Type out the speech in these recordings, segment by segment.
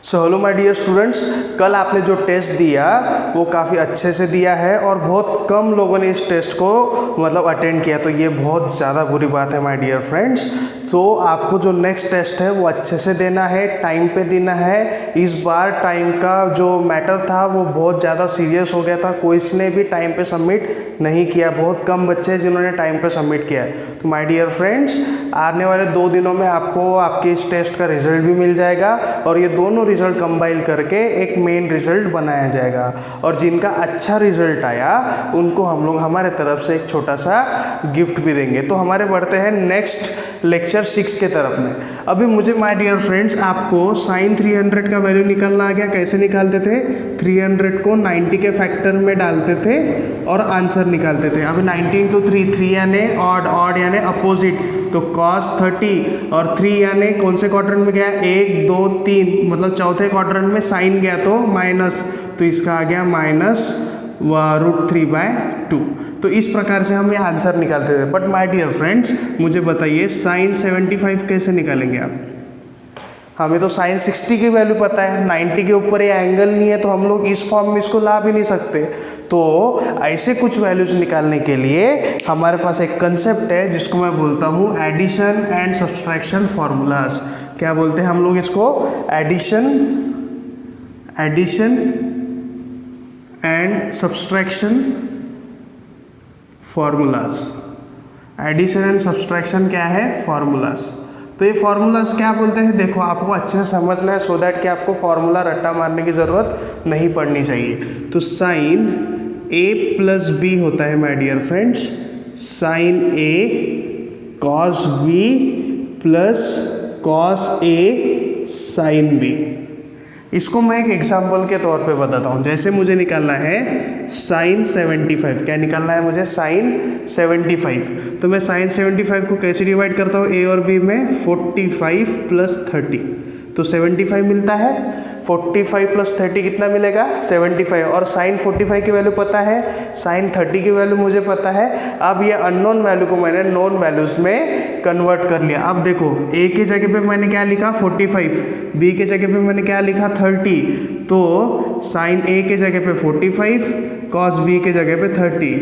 So hello my dear students, कल आपने जो टेस्ट दिया वो काफ़ी अच्छे से दिया है और बहुत कम लोगों ने इस टेस्ट को अटेंड किया, तो ये बहुत ज़्यादा बुरी बात है माय डियर फ्रेंड्स। तो आपको जो नेक्स्ट टेस्ट है वो अच्छे से देना है, टाइम पे देना है। इस बार टाइम का जो मैटर था वो बहुत ज़्यादा सीरियस हो गया था, कोई ने भी टाइम पे सबमिट नहीं किया, बहुत कम बच्चे हैं जिन्होंने टाइम पे सबमिट किया है। तो माय डियर फ्रेंड्स, आने वाले 2 दिनों में आपको आपके इस टेस्ट का रिजल्ट भी मिल जाएगा और ये दोनों रिजल्ट कंबाइन करके एक मेन रिजल्ट बनाया जाएगा और जिनका अच्छा रिजल्ट आया उनको हम लोग हमारे तरफ से एक छोटा सा गिफ्ट भी देंगे। तो हमारे बढ़ते हैं नेक्स्ट लेक्चर 6 के तरफ में। अभी मुझे माय डियर फ्रेंड्स आपको साइन 300 का वैल्यू निकालना आ गया। कैसे निकालते थे? 300 को 90 के फैक्टर में डालते थे और आंसर निकालते थे। अभी 90 इंटू 3 यानी ऑड, ऑड यानी अपोजिट, तो cos 30 और 3 यानी कौन से क्वाड्रेंट में गया? 1 2 3, मतलब चौथे क्वाड्रेंट में साइन गया तो माइनस, तो इसका आ गया माइनस √3/2। तो इस प्रकार से हम ये आंसर निकालते थे। बट माय डियर फ्रेंड्स, मुझे बताइए साइन 75 कैसे निकालेंगे आप? हमें तो साइन 60 की वैल्यू पता है, 90 के ऊपर ये एंगल नहीं है, तो हम लोग इस फॉर्म में इसको ला भी नहीं सकते। तो ऐसे कुछ वैल्यूज निकालने के लिए हमारे पास एक कंसेप्ट है जिसको मैं बोलता हूँ एडिशन एंड सब्सट्रैक्शन फॉर्मूलाज। क्या बोलते हैं हम लोग इसको? Addition and subtraction formulas. Addition and subtraction क्या है? फॉर्मूलाज। तो ये फॉर्मूलाज क्या बोलते हैं, देखो आपको अच्छे से समझना है सो दैट कि आपको फॉर्मूला रट्टा मारने की ज़रूरत नहीं पड़नी चाहिए। तो साइन a प्लस बी होता है my dear friends, sine a cos b plus cos a sine b। इसको मैं एक एग्जाम्पल के तौर पे बताता हूँ। जैसे मुझे निकालना है साइन 75, क्या निकालना है मुझे? साइन 75। तो मैं साइन 75 को कैसे डिवाइड करता हूँ? a और b में 45 प्लस 30, तो 75 मिलता है। 45 प्लस 30 कितना मिलेगा? 75। और साइन 45 की वैल्यू पता है, साइन 30 की वैल्यू मुझे पता है। अब ये अननोन वैल्यू को मैंने नोन वैल्यूज में कन्वर्ट कर लिया। अब देखो a के जगह पे मैंने क्या लिखा? 45, b के जगह पे मैंने क्या लिखा? 30। तो साइन a के जगह पे 45, कॉस b के जगह पे 30,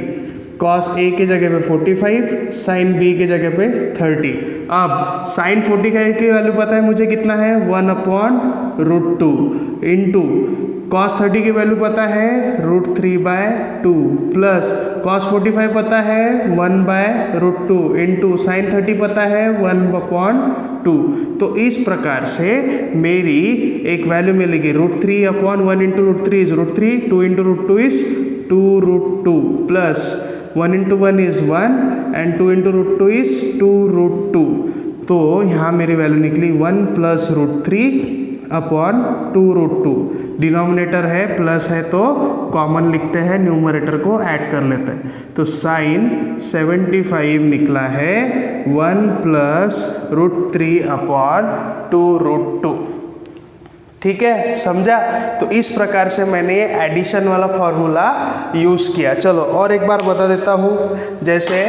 कॉस a के जगह पे 45, साइन b के जगह पे 30। अब साइन 45 की वैल्यू पता है मुझे कितना है? 1/√2 इंटू कॉस 30 की वैल्यू पता है √3/2 प्लस कॉस 45 पता है 1/√2 इंटू साइन 30 पता है 1/2। तो इस प्रकार से मेरी एक वैल्यू मिलेगी √3/1 into √3 is √3, 2 into √2 is 2√2 plus 1 into 1 is 1 and 2 into √2 is 2√2। तो यहाँ मेरी वैल्यू निकली 1 प्लस √3/2√2। डिनोमिनेटर है प्लस है तो कॉमन लिखते हैं, न्यूमरेटर को ऐड कर लेते हैं। तो साइन 75 निकला है 1 प्लस √3/2√2। ठीक है, समझा? तो इस प्रकार से मैंने ये एडिशन वाला फॉर्मूला यूज़ किया। चलो और एक बार बता देता हूँ। जैसे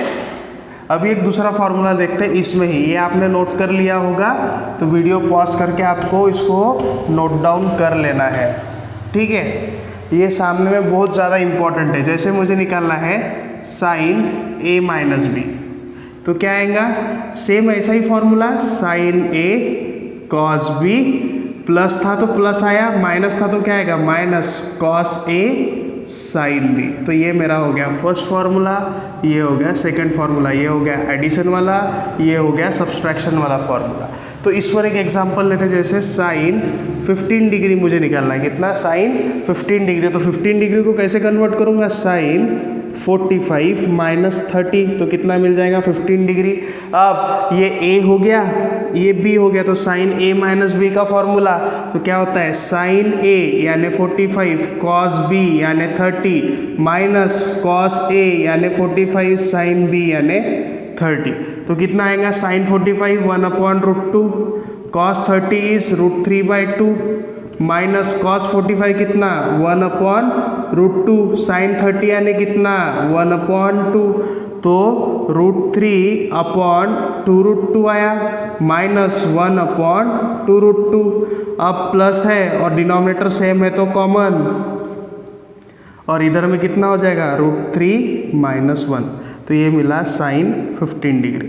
अभी एक दूसरा फार्मूला देखते हैं, इसमें ही ये आपने नोट कर लिया होगा, तो वीडियो पॉज करके आपको इसको नोट डाउन कर लेना है। ठीक है, ये सामने में बहुत ज़्यादा इम्पॉर्टेंट है। जैसे मुझे निकालना है साइन a माइनस बी, तो क्या आएगा? सेम ऐसा ही formula, sine a cos b, plus था तो प्लस आया, माइनस था तो क्या आएगा? Minus cos a sine b। तो ये मेरा हो गया फर्स्ट फार्मूला, ये हो गया सेकंड फार्मूला, ये हो गया एडिशन वाला, ये हो गया सब्सट्रैक्शन वाला फार्मूला। तो इस पर एक एग्जांपल लेते हैं। जैसे साइन 15 डिग्री मुझे निकालना है, कितना? Sine 15 degree. तो 15 डिग्री को कैसे कन्वर्ट करूँगा? साइन 45 माइनस 30, तो कितना मिल जाएगा? 15 डिग्री। अब ये a हो गया, ये b हो गया, तो साइन a माइनस b का फॉर्मूला तो क्या होता है? साइन a यानी 45 कॉस b यानी 30 माइनस कॉस a यानी 45 साइन b यानी 30। तो कितना आएगा? Sine 45 1/√2, cos 30 is √3/2 minus cos 45 कितना? 1/√2, साइन 30 यानी कितना? 1/2। तो √3/2√2 आया माइनस 1/2√2 अब प्लस है और डिनोमिनेटर सेम है तो कॉमन, और इधर में कितना हो जाएगा √3 - 1, तो ये मिला साइन 15 डिग्री।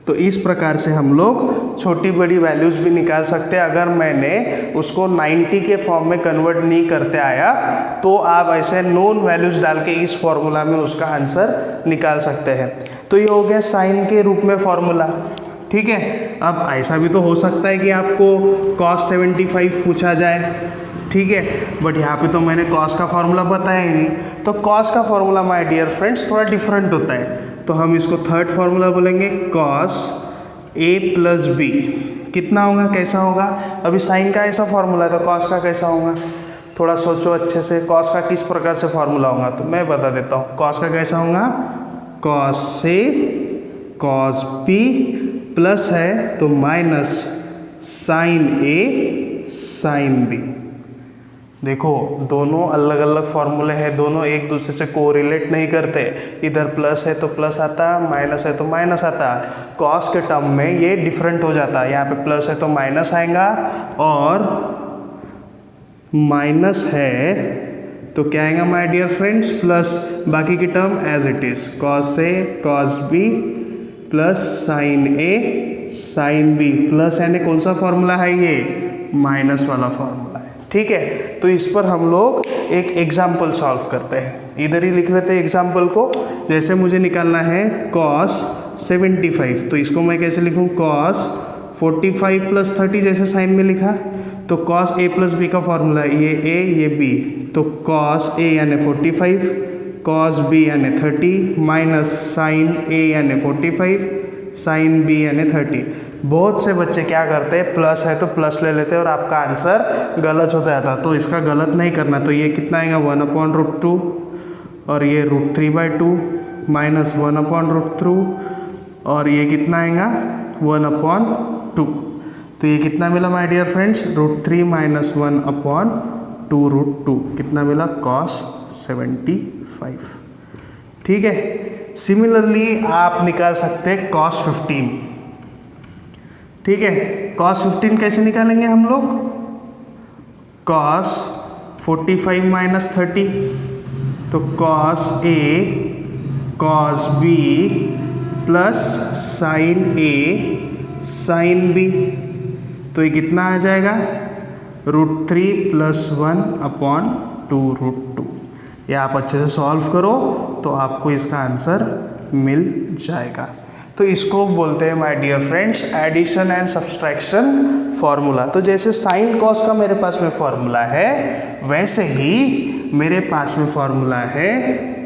तो इस प्रकार से हम लोग छोटी बड़ी वैल्यूज़ भी निकाल सकते हैं। अगर मैंने उसको 90 के फॉर्म में कन्वर्ट नहीं करते आया तो आप ऐसे नोन वैल्यूज़ डाल के इस फॉर्मूला में उसका आंसर निकाल सकते हैं। तो ये हो गया साइन के रूप में फॉर्मूला, ठीक है। अब ऐसा भी तो हो सकता है कि आपको cos 75 पूछा जाए, ठीक है, बट यहाँ पे तो मैंने cos का फॉर्मूला बताया ही नहीं। तो cos का फॉर्मूला माय डियर फ्रेंड्स थोड़ा डिफरेंट होता है, तो हम इसको थर्ड फॉर्मूला बोलेंगे cos a + b। कितना होगा, कैसा होगा? अभी साइन का ऐसा फॉर्मूला है तो cos का कैसा होगा? थोड़ा सोचो अच्छे से, cos का किस प्रकार से फॉर्मूला होगा, तो मैं बता देता हूँ। cos का कैसा होगा, cos से cos b प्लस है तो minus sine a sine b। देखो दोनों अलग अलग फॉर्मूले हैं, दोनों एक दूसरे से कोरिलेट नहीं करते। इधर प्लस है तो प्लस आता, माइनस है तो माइनस आता। कॉस के टर्म में ये डिफरेंट हो जाता है, यहाँ पे प्लस है तो माइनस आएगा और माइनस है तो क्या आएगा माय डियर फ्रेंड्स, प्लस। बाकी की term as it is, cos A cos B plus sine A sine B plus, यानी कौन सा फॉर्मूला है ये, माइनस वाला फॉर्मूला है, ठीक है। तो इस पर हम लोग एक एग्जाम्पल सॉल्व करते हैं, इधर ही लिख लेते हैं एग्जाम्पल को। जैसे मुझे निकालना है cos 75, तो इसको मैं कैसे लिखूँ, cos 45 + 30, जैसे साइन में लिखा। तो cos a + b का फॉर्मूला, ये a ये b, तो cos a यानी 45, cos b यानी 30 माइनस साइन a यानी 45, साइन b यानी 30। बहुत से बच्चे क्या करते हैं, प्लस है तो प्लस ले लेते हैं और आपका आंसर गलत हो जाता, तो इसका गलत नहीं करना। तो ये कितना आएगा 1/√2 और ये √3/2 माइनस 1/√2 और ये कितना आएगा 1/2। तो ये कितना मिला माय डियर फ्रेंड्स, √3 - 1/2√2 कितना मिला, cos 75, ठीक है। सिमिलरली आप निकाल सकते हैं cos 15, ठीक है। cos 15 कैसे निकालेंगे हम लोग, cos 45 - 30, तो cos a cos b plus sine a sine b, तो ये कितना आ जाएगा √3 + 1/2√2। ये आप अच्छे से सॉल्व करो तो आपको इसका आंसर मिल जाएगा। तो इसको बोलते हैं my dear friends addition and subtraction formula. तो जैसे साइन कॉस का मेरे पास में फॉर्मूला है, वैसे ही मेरे पास में फॉर्मूला है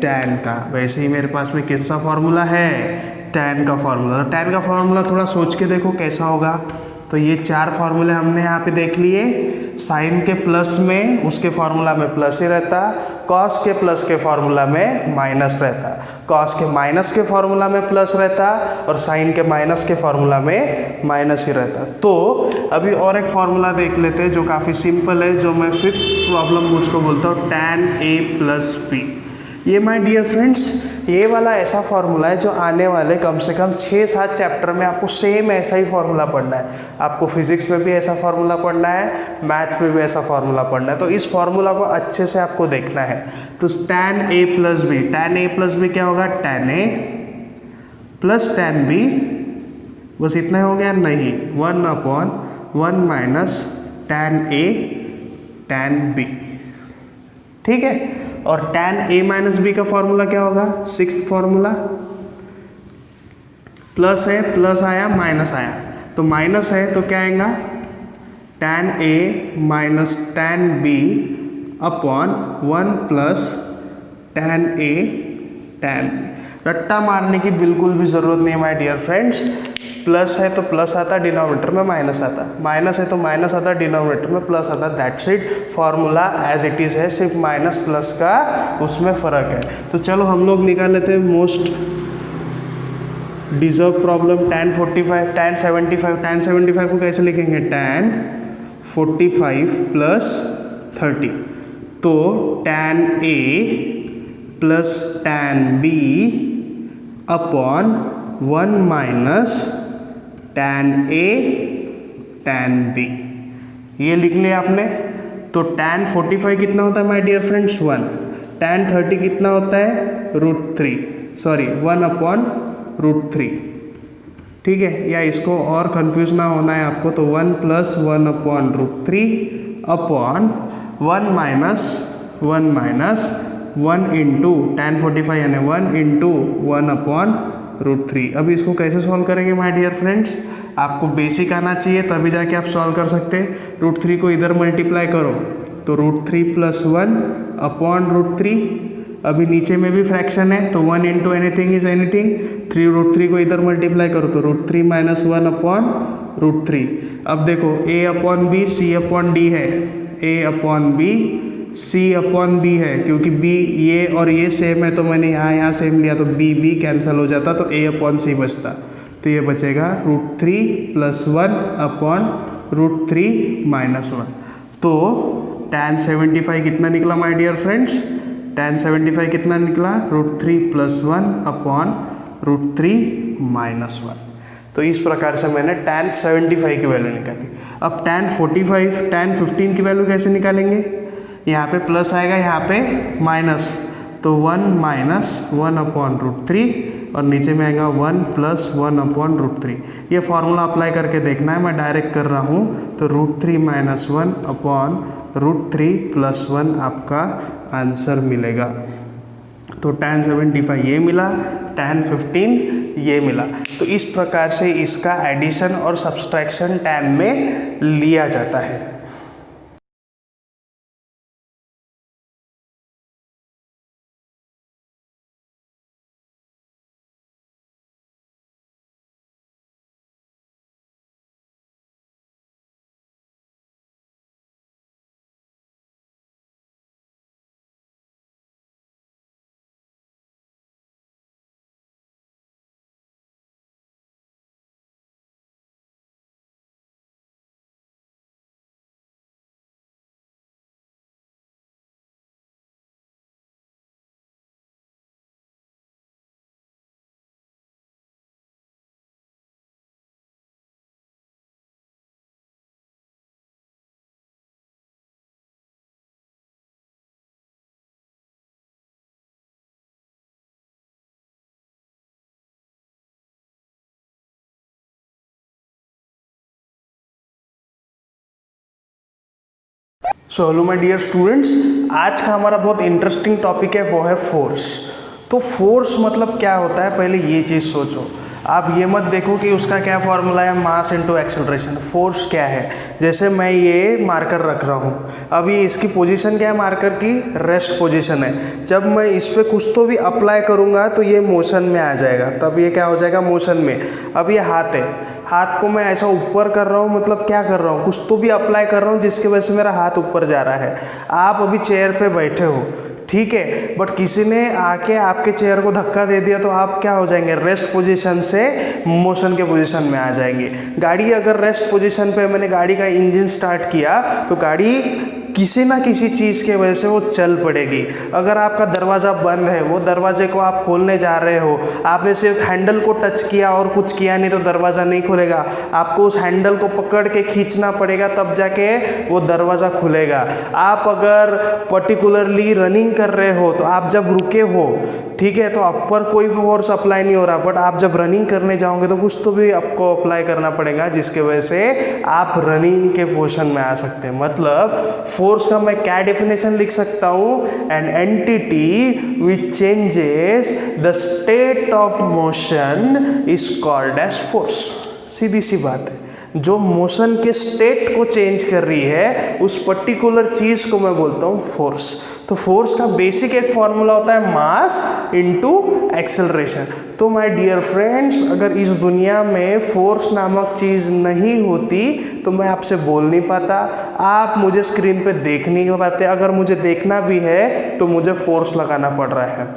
टैन का, वैसे ही मेरे पास में किसका फॉर्मूला है, टैन का फॉर्मूला। टैन का फॉर्मूला थोड़ा सोच के देखो कैसा होगा। तो ये 4 फॉर्मूले हमने यहाँ पे देख लिए। साइन के प्लस में उसके फॉर्मूला में प्लस ही रहता, कॉस के प्लस के फॉर्मूला में माइनस रहता, कॉस के माइनस के फॉर्मूला में प्लस रहता और साइन के माइनस के फॉर्मूला में माइनस ही रहता। तो अभी और एक फॉर्मूला देख लेते हैं जो काफ़ी सिंपल है, जो मैं 5th प्रॉब्लम मुझको बोलता हूँ tan a + b। ये माय डियर फ्रेंड्स ये वाला ऐसा फॉर्मूला है जो आने वाले कम से कम 6-7 चैप्टर में आपको सेम ऐसा ही फॉर्मूला पढ़ना है। आपको फिजिक्स में भी ऐसा फॉर्मूला पढ़ना है, मैथ्स में भी ऐसा फॉर्मूला पढ़ना है। तो इस फॉर्मूला को अच्छे से आपको देखना है। तो tan a + b, tan a + b क्या होगा, tan a + tan b, बस इतना हो गया, नहीं 1/1 minus tan a tan b, ठीक है। और tan a - b का फॉर्मूला क्या होगा, 6th फॉर्मूला, प्लस है प्लस आया माइनस आया, तो माइनस है तो क्या आएगा tan a - tan b upon 1 + tan a tan b। रट्टा मारने की बिल्कुल भी ज़रूरत नहीं है माय डियर फ्रेंड्स। प्लस है तो प्लस आता, डिनोमिनेटर में माइनस आता, माइनस है तो माइनस आता, डिनोमिनेटर में प्लस आता। That's it, formula as it is है, सिर्फ माइनस प्लस का उसमें फ़र्क है। तो चलो हम लोग निकाल लेते हैं most deserve problem, tan 45 tan 75। tan 75 को कैसे लिखेंगे, tan 45 + 30, तो tan a + tan b upon 1 - tan a tan b। ये लिख लिया आपने। तो tan 45 कितना होता है माय डियर फ्रेंड्स 1, tan 30 कितना होता है √3, सॉरी 1/√3। ठीक है, या इसको और कंफ्यूज ना होना है आपको तो 1 + 1/√3 अपॉन 1 - 1 इंटू tan 45 यानी 1 × 1/√3। अब इसको कैसे सॉल्व करेंगे माय डियर फ्रेंड्स, आपको बेसिक आना चाहिए तभी जाके आप सॉल्व कर सकते हैं। √3 को इधर मल्टीप्लाई करो तो √3 + 1/√3। अभी नीचे में भी फ्रैक्शन है तो 1 × एनीथिंग इज एनीथिंग। √3 को इधर मल्टीप्लाई करो तो √3 - 1/√3। अब देखो a/b c/d है, a/b c/b है, क्योंकि b ये और ये सेम है तो मैंने यहाँ सेम लिया तो b कैंसिल हो जाता तो a/c बचता। तो ये बचेगा √3 + 1/√3 - 1। तो tan 75 कितना निकला माय डियर फ्रेंड्स, tan 75 कितना निकला √3 + 1/√3 - 1। तो इस प्रकार से मैंने tan 75 की वैल्यू निकाली। अब tan 15 की वैल्यू कैसे निकालेंगे, यहाँ पे प्लस आएगा यहाँ पे माइनस, तो 1 - 1/√3 और नीचे में आएगा 1 + 1/√3। ये फॉर्मूला अप्लाई करके देखना है, मैं डायरेक्ट कर रहा हूँ। तो √3 - 1/√3 + 1 आपका आंसर मिलेगा। तो tan 75 ये मिला, tan 15 ये मिला। तो इस प्रकार से इसका एडिशन और सब्सट्रैक्शन टैब में लिया जाता है। So hello my dear students, आज का हमारा बहुत इंटरेस्टिंग टॉपिक है, वो है फोर्स। तो फोर्स मतलब क्या होता है, पहले ये चीज़ सोचो। आप ये मत देखो कि उसका क्या फॉर्मूला है, मास इनटू एक्सेलरेशन। फोर्स क्या है, जैसे मैं ये मार्कर रख रहा हूँ, अभी इसकी पोजीशन क्या है, मार्कर की रेस्ट पोजीशन है। जब मैं इस पर कुछ तो भी अप्लाई करूँगा तो ये मोशन में आ जाएगा, तब ये क्या हो जाएगा, मोशन में। अब ये हाथ है, हाथ को मैं ऐसा ऊपर कर रहा हूँ, मतलब क्या कर रहा हूँ, कुछ तो भी अप्लाई कर रहा हूँ जिसकी वजह से मेरा हाथ ऊपर जा रहा है। आप अभी चेयर पे बैठे हो, ठीक है, बट किसी ने आके आपके चेयर को धक्का दे दिया तो आप क्या हो जाएंगे, रेस्ट पोजीशन से मोशन के पोजीशन में आ जाएंगे। गाड़ी अगर रेस्ट पोजीशन पे, मैंने गाड़ी का इंजन स्टार्ट किया तो गाड़ी किसी ना किसी चीज़ के वजह से वो चल पड़ेगी। अगर आपका दरवाज़ा बंद है, वो दरवाजे को आप खोलने जा रहे हो, आपने सिर्फ हैंडल को टच किया और कुछ किया नहीं तो दरवाज़ा नहीं खुलेगा। आपको उस हैंडल को पकड़ के खींचना पड़ेगा तब जाके वो दरवाज़ा खुलेगा। आप अगर पर्टिकुलरली रनिंग कर रहे हो तो आप जब रुके हो, ठीक है, तो आप पर कोई फोर्स अप्लाई नहीं हो रहा, बट आप जब रनिंग करने जाओगे तो कुछ तो भी आपको अप्लाई करना पड़ेगा जिसके वजह से आप रनिंग के पोजीशन में आ सकते हैं। मतलब फोर्स का मैं क्या डेफिनेशन लिख सकता हूँ, an entity which changes the state of motion is called as force. सीधी सी बात है, जो मोशन के स्टेट को चेंज कर रही है उस पर्टिकुलर चीज़ को मैं बोलता हूँ फोर्स। तो फोर्स का बेसिक एक फॉर्मूला होता है मास इनटू एक्सेलरेशन। तो माय डियर फ्रेंड्स, अगर इस दुनिया में फोर्स नामक चीज़ नहीं होती तो मैं आपसे बोल नहीं पाता, आप मुझे स्क्रीन पे देख नहीं पाते, अगर मुझे देखना भी है तो मुझे फोर्स लगाना पड़ रहा है,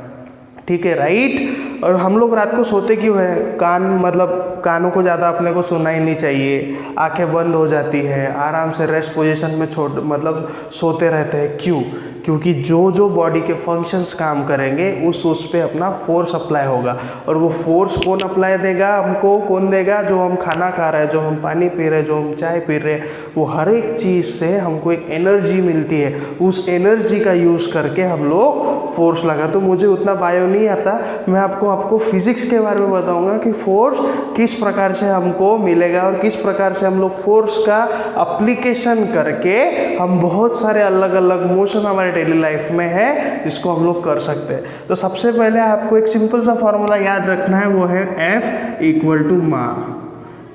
ठीक है, राइट। और हम लोग रात को सोते क्यों है, कानों को ज़्यादा अपने को सुनना ही नहीं चाहिए, आंखें बंद हो जाती है, आराम से रेस्ट पोजीशन में सोते रहते हैं। क्यों? क्योंकि जो जो बॉडी के फंक्शंस काम करेंगे उस पे अपना फोर्स अप्लाई होगा। और वो फोर्स कौन अप्लाई देगा हमको, कौन देगा? जो हम खाना खा रहे हैं, जो हम पानी पी रहे हैं, जो हम चाय पी रहे हैं, वो हर एक चीज़ से हमको एक एनर्जी मिलती है। उस एनर्जी का यूज़ करके हम लोग फोर्स लगा। तो मुझे उतना बायो नहीं आता, मैं आपको फिजिक्स के बारे में बताऊंगा कि फोर्स किस प्रकार से हमको मिलेगा और किस प्रकार से हम लोग फोर्स का अप्लीकेशन करके हम बहुत सारे अलग अलग मोशन हमारे डेली लाइफ में है जिसको हम लोग कर सकते हैं। तो सबसे पहले आपको एक सिंपल सा फॉर्मूला याद रखना है, वो है F इक्वल टू माँ।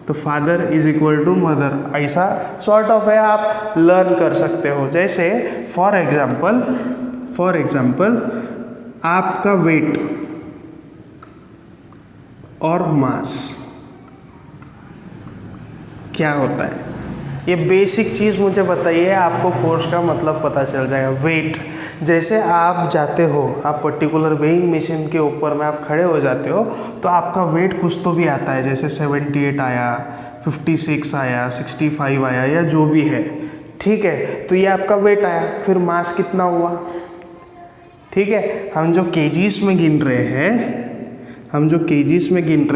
तो father is equal to mother, ऐसा सॉर्ट ऑफ है, आप लर्न कर सकते हो। जैसे फॉर एग्जाम्पल आपका वेट और मास क्या होता है, ये बेसिक चीज़ मुझे बताइए, आपको फोर्स का मतलब पता चल जाएगा। वेट, जैसे आप जाते हो, आप पर्टिकुलर वेइंग मशीन के ऊपर में आप खड़े हो जाते हो तो आपका वेट कुछ तो भी आता है, जैसे 78 आया, 56 आया, 65 आया, या जो भी है, ठीक है। तो ये आपका वेट आया, फिर मास कितना हुआ, ठीक है। हम जो केजीज में गिन रहे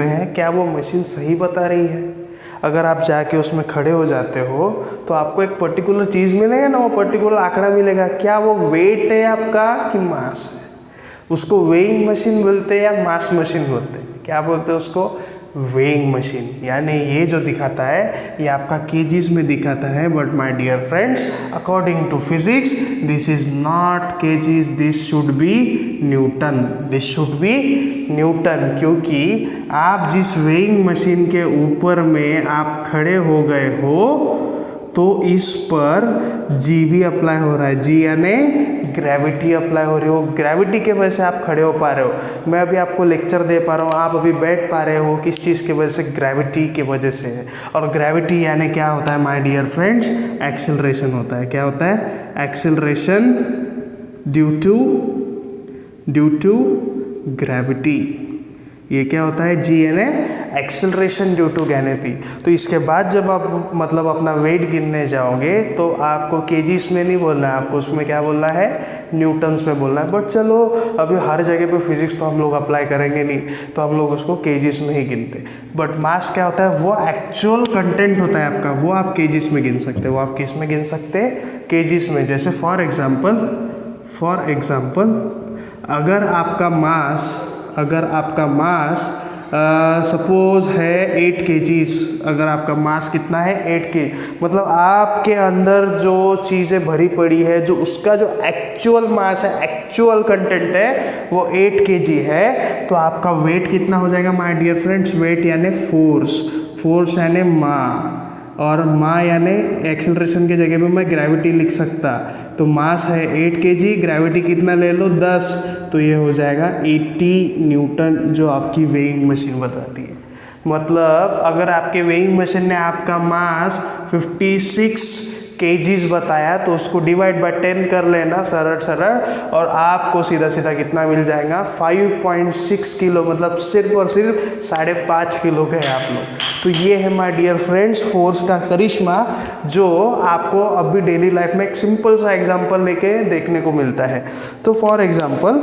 हैं, क्या वो मशीन सही बता रही है? अगर आप जाके उसमें खड़े हो जाते हो तो आपको एक पर्टिकुलर चीज़ मिलेगा ना, वो पर्टिकुलर आंकड़ा मिलेगा, क्या वो वेट है आपका कि मास है? उसको वेइंग मशीन बोलते हैं या मास मशीन बोलते हैं? क्या बोलते हैं उसको? Weighing machine. यानी ये जो दिखाता है ये आपका केजीज में दिखाता है, but my dear friends, according to physics this is not kgs, this should be newton. क्योंकि आप जिस वेइंग मशीन के ऊपर में आप खड़े हो गए हो तो इस पर जी भी अप्लाई हो रहा है, जी यानी ग्रेविटी अप्लाई हो रही हो। ग्रेविटी के वजह से आप खड़े हो पा रहे हो, मैं अभी आपको लेक्चर दे पा रहा हूँ, आप अभी बैठ पा रहे हो, किस चीज़ की वजह से? ग्रेविटी की वजह से है। और ग्रेविटी यानी क्या होता है माय डियर फ्रेंड्स? एक्सेलरेशन होता है। क्या होता है? Acceleration due to gravity. ये क्या होता है? जी यानी एक्सेलरेशन ड्यू टू ग्रेविटी। तो इसके बाद जब आप मतलब अपना वेट गिनने जाओगे तो आपको केजीज में नहीं बोलना है, आपको उसमें क्या बोलना है? न्यूटन्स में बोलना है। बट चलो अभी हर जगह पे फिजिक्स तो हम लोग अप्लाई करेंगे नहीं, तो हम लोग उसको केजीज में ही गिनते। बट मास क्या होता है? वो एक्चुअल कंटेंट होता है आपका, वो आप केजीज में गिन सकते हो। वो आप किस में गिन सकते हैं? केजीज में। जैसे फॉर एग्जाम्पल अगर आपका मास सपोज है 8 kgs, अगर आपका मास कितना है? 8 kg, मतलब आपके अंदर जो चीज़ें भरी पड़ी है, जो उसका जो एक्चुअल मास है, एक्चुअल कंटेंट है, वो 8 kg है। तो आपका वेट कितना हो जाएगा माय डियर फ्रेंड्स? वेट यानी फोर्स यानी माँ, और माँ यानी एक्सेलरेशन के जगह पे मैं ग्रेविटी लिख सकता। तो मास है 8 kg, ग्रेविटी कितना ले लो? 10, तो ये हो जाएगा 80 न्यूटन, जो आपकी वेइंग मशीन बताती है। मतलब अगर आपके वेइंग मशीन ने आपका मास 56 kgs बताया तो उसको डिवाइड बाय 10 कर लेना सरल, और आपको सीधा कितना मिल जाएगा? 5.6 किलो, मतलब सिर्फ और सिर्फ 5.5 किलो के आप लोग। तो ये है माय डियर फ्रेंड्स फोर्स का करिश्मा, जो आपको अभी डेली लाइफ में एक सिंपल सा एग्जांपल लेके देखने को मिलता है। तो फॉर एग्जांपल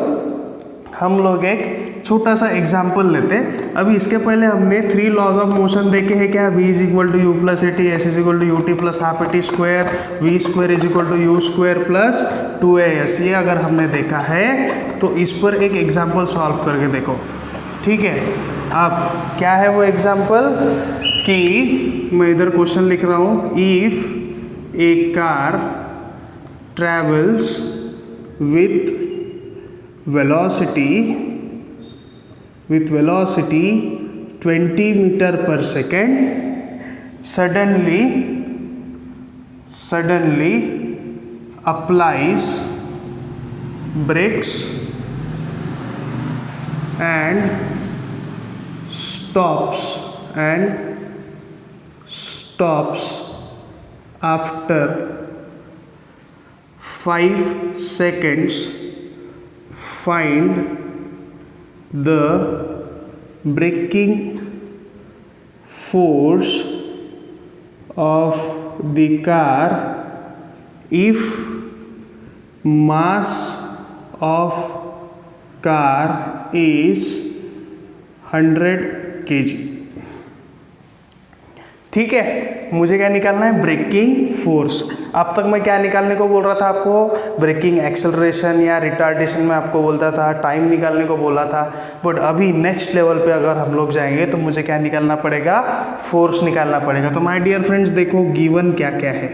हम लोग एक छोटा सा एग्जाम्पल लेते हैं। अभी इसके पहले हमने 3 लॉज ऑफ मोशन देखे हैं, क्या? v is equal to U plus A T, S is equal to U T plus half A T square, V square is equal to U square plus 2as। ये अगर हमने देखा है तो इस पर एक एग्जाम्पल सॉल्व करके देखो, ठीक है। अब क्या है वो एग्जाम्पल कि मैं इधर क्वेश्चन लिख रहा हूँ, if A car travels with velocity 20 meter per second, suddenly applies brakes and stops after 5 seconds, find the braking force of the car if mass of car is 100 kg। ठीक है, मुझे क्या निकालना है, ब्रेकिंग फोर्स। अब तक मैं क्या निकालने को बोल रहा था आपको, ब्रेकिंग एक्सेलरेशन या रिटार्डेशन में आपको बोलता था, टाइम निकालने को बोला था। बट अभी नेक्स्ट लेवल पे अगर हम लोग जाएंगे तो मुझे क्या निकालना पड़ेगा, फोर्स निकालना पड़ेगा। तो माय डियर फ्रेंड्स देखो गिवन क्या क्या है,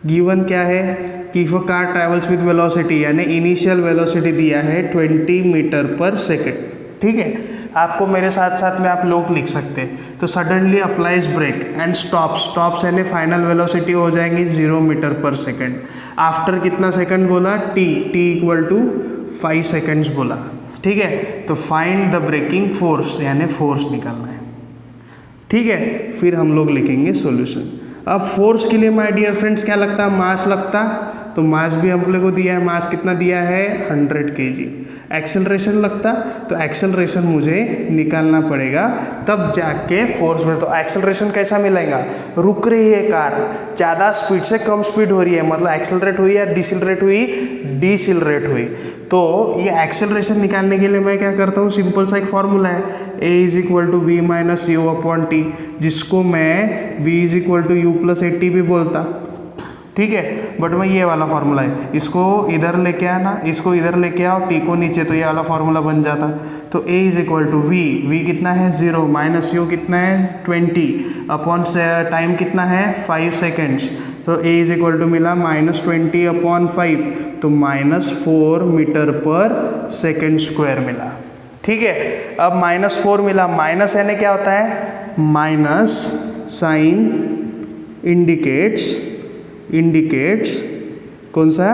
गिवन क्या है कि if a car travels with velocity, यानी इनिशियल वेलोसिटी दिया है 20 मीटर पर सेकेंड। ठीक है, आपको मेरे साथ साथ में आप लोग लिख सकते हैं। तो suddenly applies brake and stops यानी फाइनल वेलोसिटी हो जाएंगी 0 मीटर पर सेकेंड। आफ्टर कितना सेकंड बोला, टी इक्वल टू 5 सेकेंड्स बोला। ठीक है, तो फाइंड द ब्रेकिंग फोर्स यानी फोर्स निकालना है। ठीक है, फिर हम लोग लिखेंगे सॉल्यूशन। अब फोर्स के लिए माय डियर फ्रेंड्स क्या लगता है, मास लगता। तो मास भी हम लोग को दिया है, मास कितना दिया है 100 kg। एक्सेलरेशन लगता, तो एक्सेलरेशन मुझे निकालना पड़ेगा, तब जाके फोर्स में। तो एक्सेलरेशन कैसा मिलेगा, रुक रही है कार, ज़्यादा स्पीड से कम स्पीड हो रही है, मतलब एक्सेलरेट हुई या डिसिलरेट हुई, डिसिलरेट हुई। तो ये एक्सेलरेशन निकालने के लिए मैं क्या करता हूँ, सिंपल सा एक फॉर्मूला है, a is equal to V minus U upon T, जिसको मैं v is equal to U plus A T भी बोलता। ठीक है, बट मैं ये वाला फॉर्मूला है, इसको इधर लेके आना, इसको इधर लेके आओ, टी को नीचे, तो ये वाला फॉर्मूला बन जाता। तो a is equal to V कितना है 0 माइनस यू कितना है 20 अपॉन टाइम कितना है 5 सेकेंड्स। तो a इज इक्वल टू मिला -20 अपॉन 5, तो -4 मीटर पर सेकेंड स्क्वायर मिला। ठीक है, अब -4 मिला, माइनस यानी क्या होता है, माइनस साइन इंडिकेट्स कौन सा,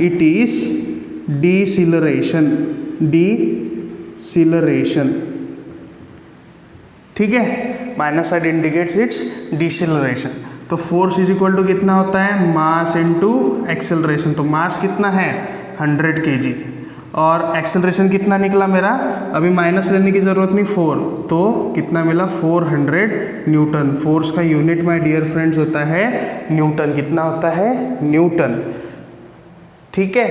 इट इज डिसिलरेशन। ठीक है, माइनस साइड इंडिकेट्स इट्स डिसिलरेशन। तो फोर्स इज इक्वल टू कितना होता है, मास इनटू एक्सेलरेशन। तो मास कितना है 100 kg और एक्सेलरेशन कितना निकला मेरा, अभी माइनस लेने की ज़रूरत नहीं, 4, तो कितना मिला 400 न्यूटन। फोर्स का यूनिट माय डियर फ्रेंड्स होता है न्यूटन। कितना होता है, न्यूटन। ठीक है,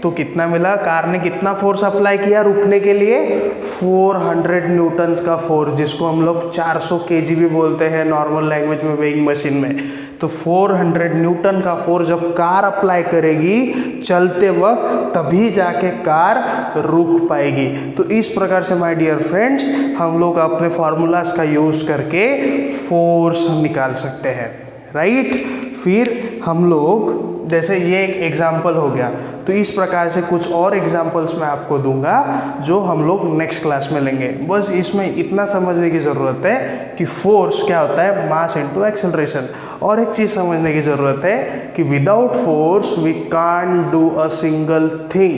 तो कितना मिला, कार ने कितना फोर्स अप्लाई किया रुकने के लिए, 400 न्यूटन्स का फोर्स, जिसको हम लोग 400 kg भी बोलते हैं नॉर्मल लैंग्वेज में, वेइंग मशीन में। तो 400 न्यूटन का फोर्स जब कार अप्लाई करेगी चलते वक्त, तभी जाके कार रुक पाएगी। तो इस प्रकार से माय डियर फ्रेंड्स हम लोग अपने फॉर्मूलाज का यूज करके फोर्स निकाल सकते हैं, राइट। फिर हम लोग जैसे ये एक एग्जाम्पल हो गया, तो इस प्रकार से कुछ और एग्जाम्पल्स मैं आपको दूंगा जो हम लोग नेक्स्ट क्लास में लेंगे। बस इसमें इतना समझने की ज़रूरत है कि फोर्स क्या होता है, मास इनटू एक्सेलरेशन। और एक चीज़ समझने की ज़रूरत है कि without force we can't do a single thing.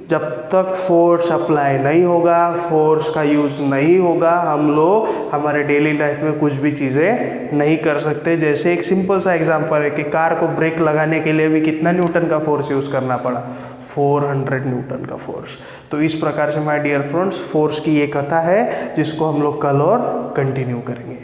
जब तक फोर्स अप्लाई नहीं होगा, फोर्स का यूज़ नहीं होगा, हम लोग हमारे डेली लाइफ में कुछ भी चीज़ें नहीं कर सकते। जैसे एक सिंपल सा एग्जांपल है कि कार को ब्रेक लगाने के लिए भी कितना न्यूटन का फोर्स यूज़ करना पड़ा, 400 न्यूटन का फोर्स। तो इस प्रकार से माय डियर फ्रेंड्स फोर्स की ये कथा है, जिसको हम लोग कल और कंटिन्यू करेंगे।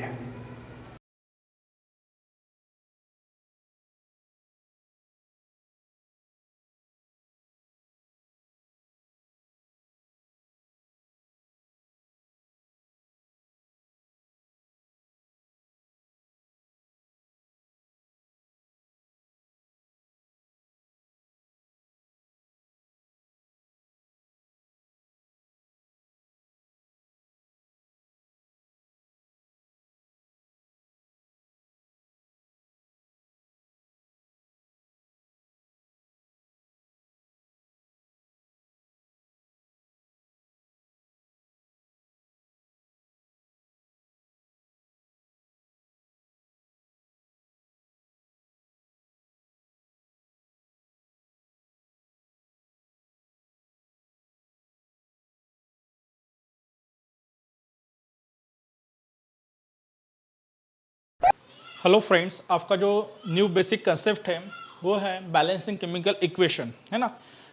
हेलो फ्रेंड्स, आपका जो न्यू बेसिक कंसेप्ट है वो है बैलेंसिंग केमिकल इक्वेशन, है ना।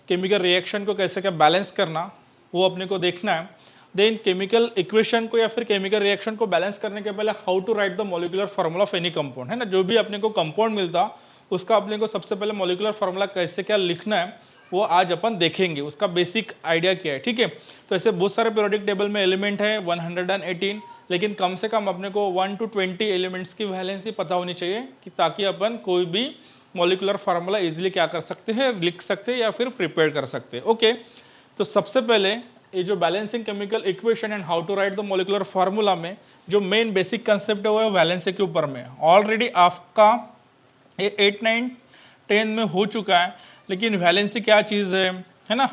केमिकल रिएक्शन को कैसे क्या बैलेंस करना वो अपने को देखना है। देन केमिकल इक्वेशन को या फिर केमिकल रिएक्शन को बैलेंस करने के पहले how to write the molecular formula of any compound, है ना। जो भी अपने को कंपाउंड मिलता उसका अपने को सबसे पहले मॉलिक्यूलर फार्मूला कैसे क्या लिखना है वो आज अपन देखेंगे, उसका बेसिक आइडिया क्या है, ठीक है। तो ऐसे बहुत सारे पीरियोडिक टेबल में एलिमेंट है 118, लेकिन कम से कम अपने को 1 to 20 एलिमेंट्स की वैलेंसी पता होनी चाहिए कि ताकि अपन कोई भी मॉलिक्यूलर फार्मूला इजीली क्या कर सकते हैं, लिख सकते हैं या फिर प्रिपेयर कर सकते हैं। ओके, तो सबसे पहले ये जो balancing chemical equation and how to write the molecular formula में जो मेन बेसिक कंसेप्ट है वो है वैलेंसी के ऊपर में। ऑलरेडी आपका ये 8, 9, 10 में हो चुका है, लेकिन वैलेंसी क्या चीज़ है ना,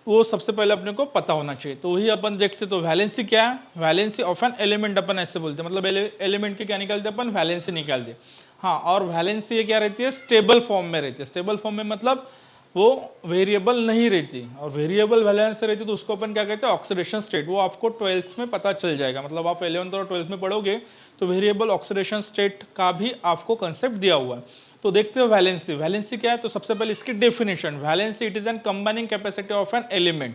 वो सबसे पहले अपने को पता होना चाहिए। तो वही अपन देखते, तो वैलेंसी क्या है, वैलेंसी ऑफ एन एलिमेंट अपन ऐसे बोलते हैं, मतलब एलिमेंट की क्या निकालते हैं अपन, वैलेंसी निकालते हैं। हाँ, और वैलेंसी ये क्या रहती है, स्टेबल फॉर्म में रहती है। स्टेबल फॉर्म में मतलब वो वेरिएबल नहीं रहती, और वेरिएबल वैलेंस रहती तो उसको अपन क्या कहते हैं, ऑक्सीडेशन स्टेट। वो आपको 12th में पता चल जाएगा, मतलब आप 11th और 12th में पढ़ोगे तो वेरिएबल ऑक्सीडेशन स्टेट का भी आपको कंसेप्ट दिया हुआ है। तो देखते हो वैलेंसी, वैलेंसी क्या है, तो सबसे पहले इसकी definition, valency it is an combining capacity of an element,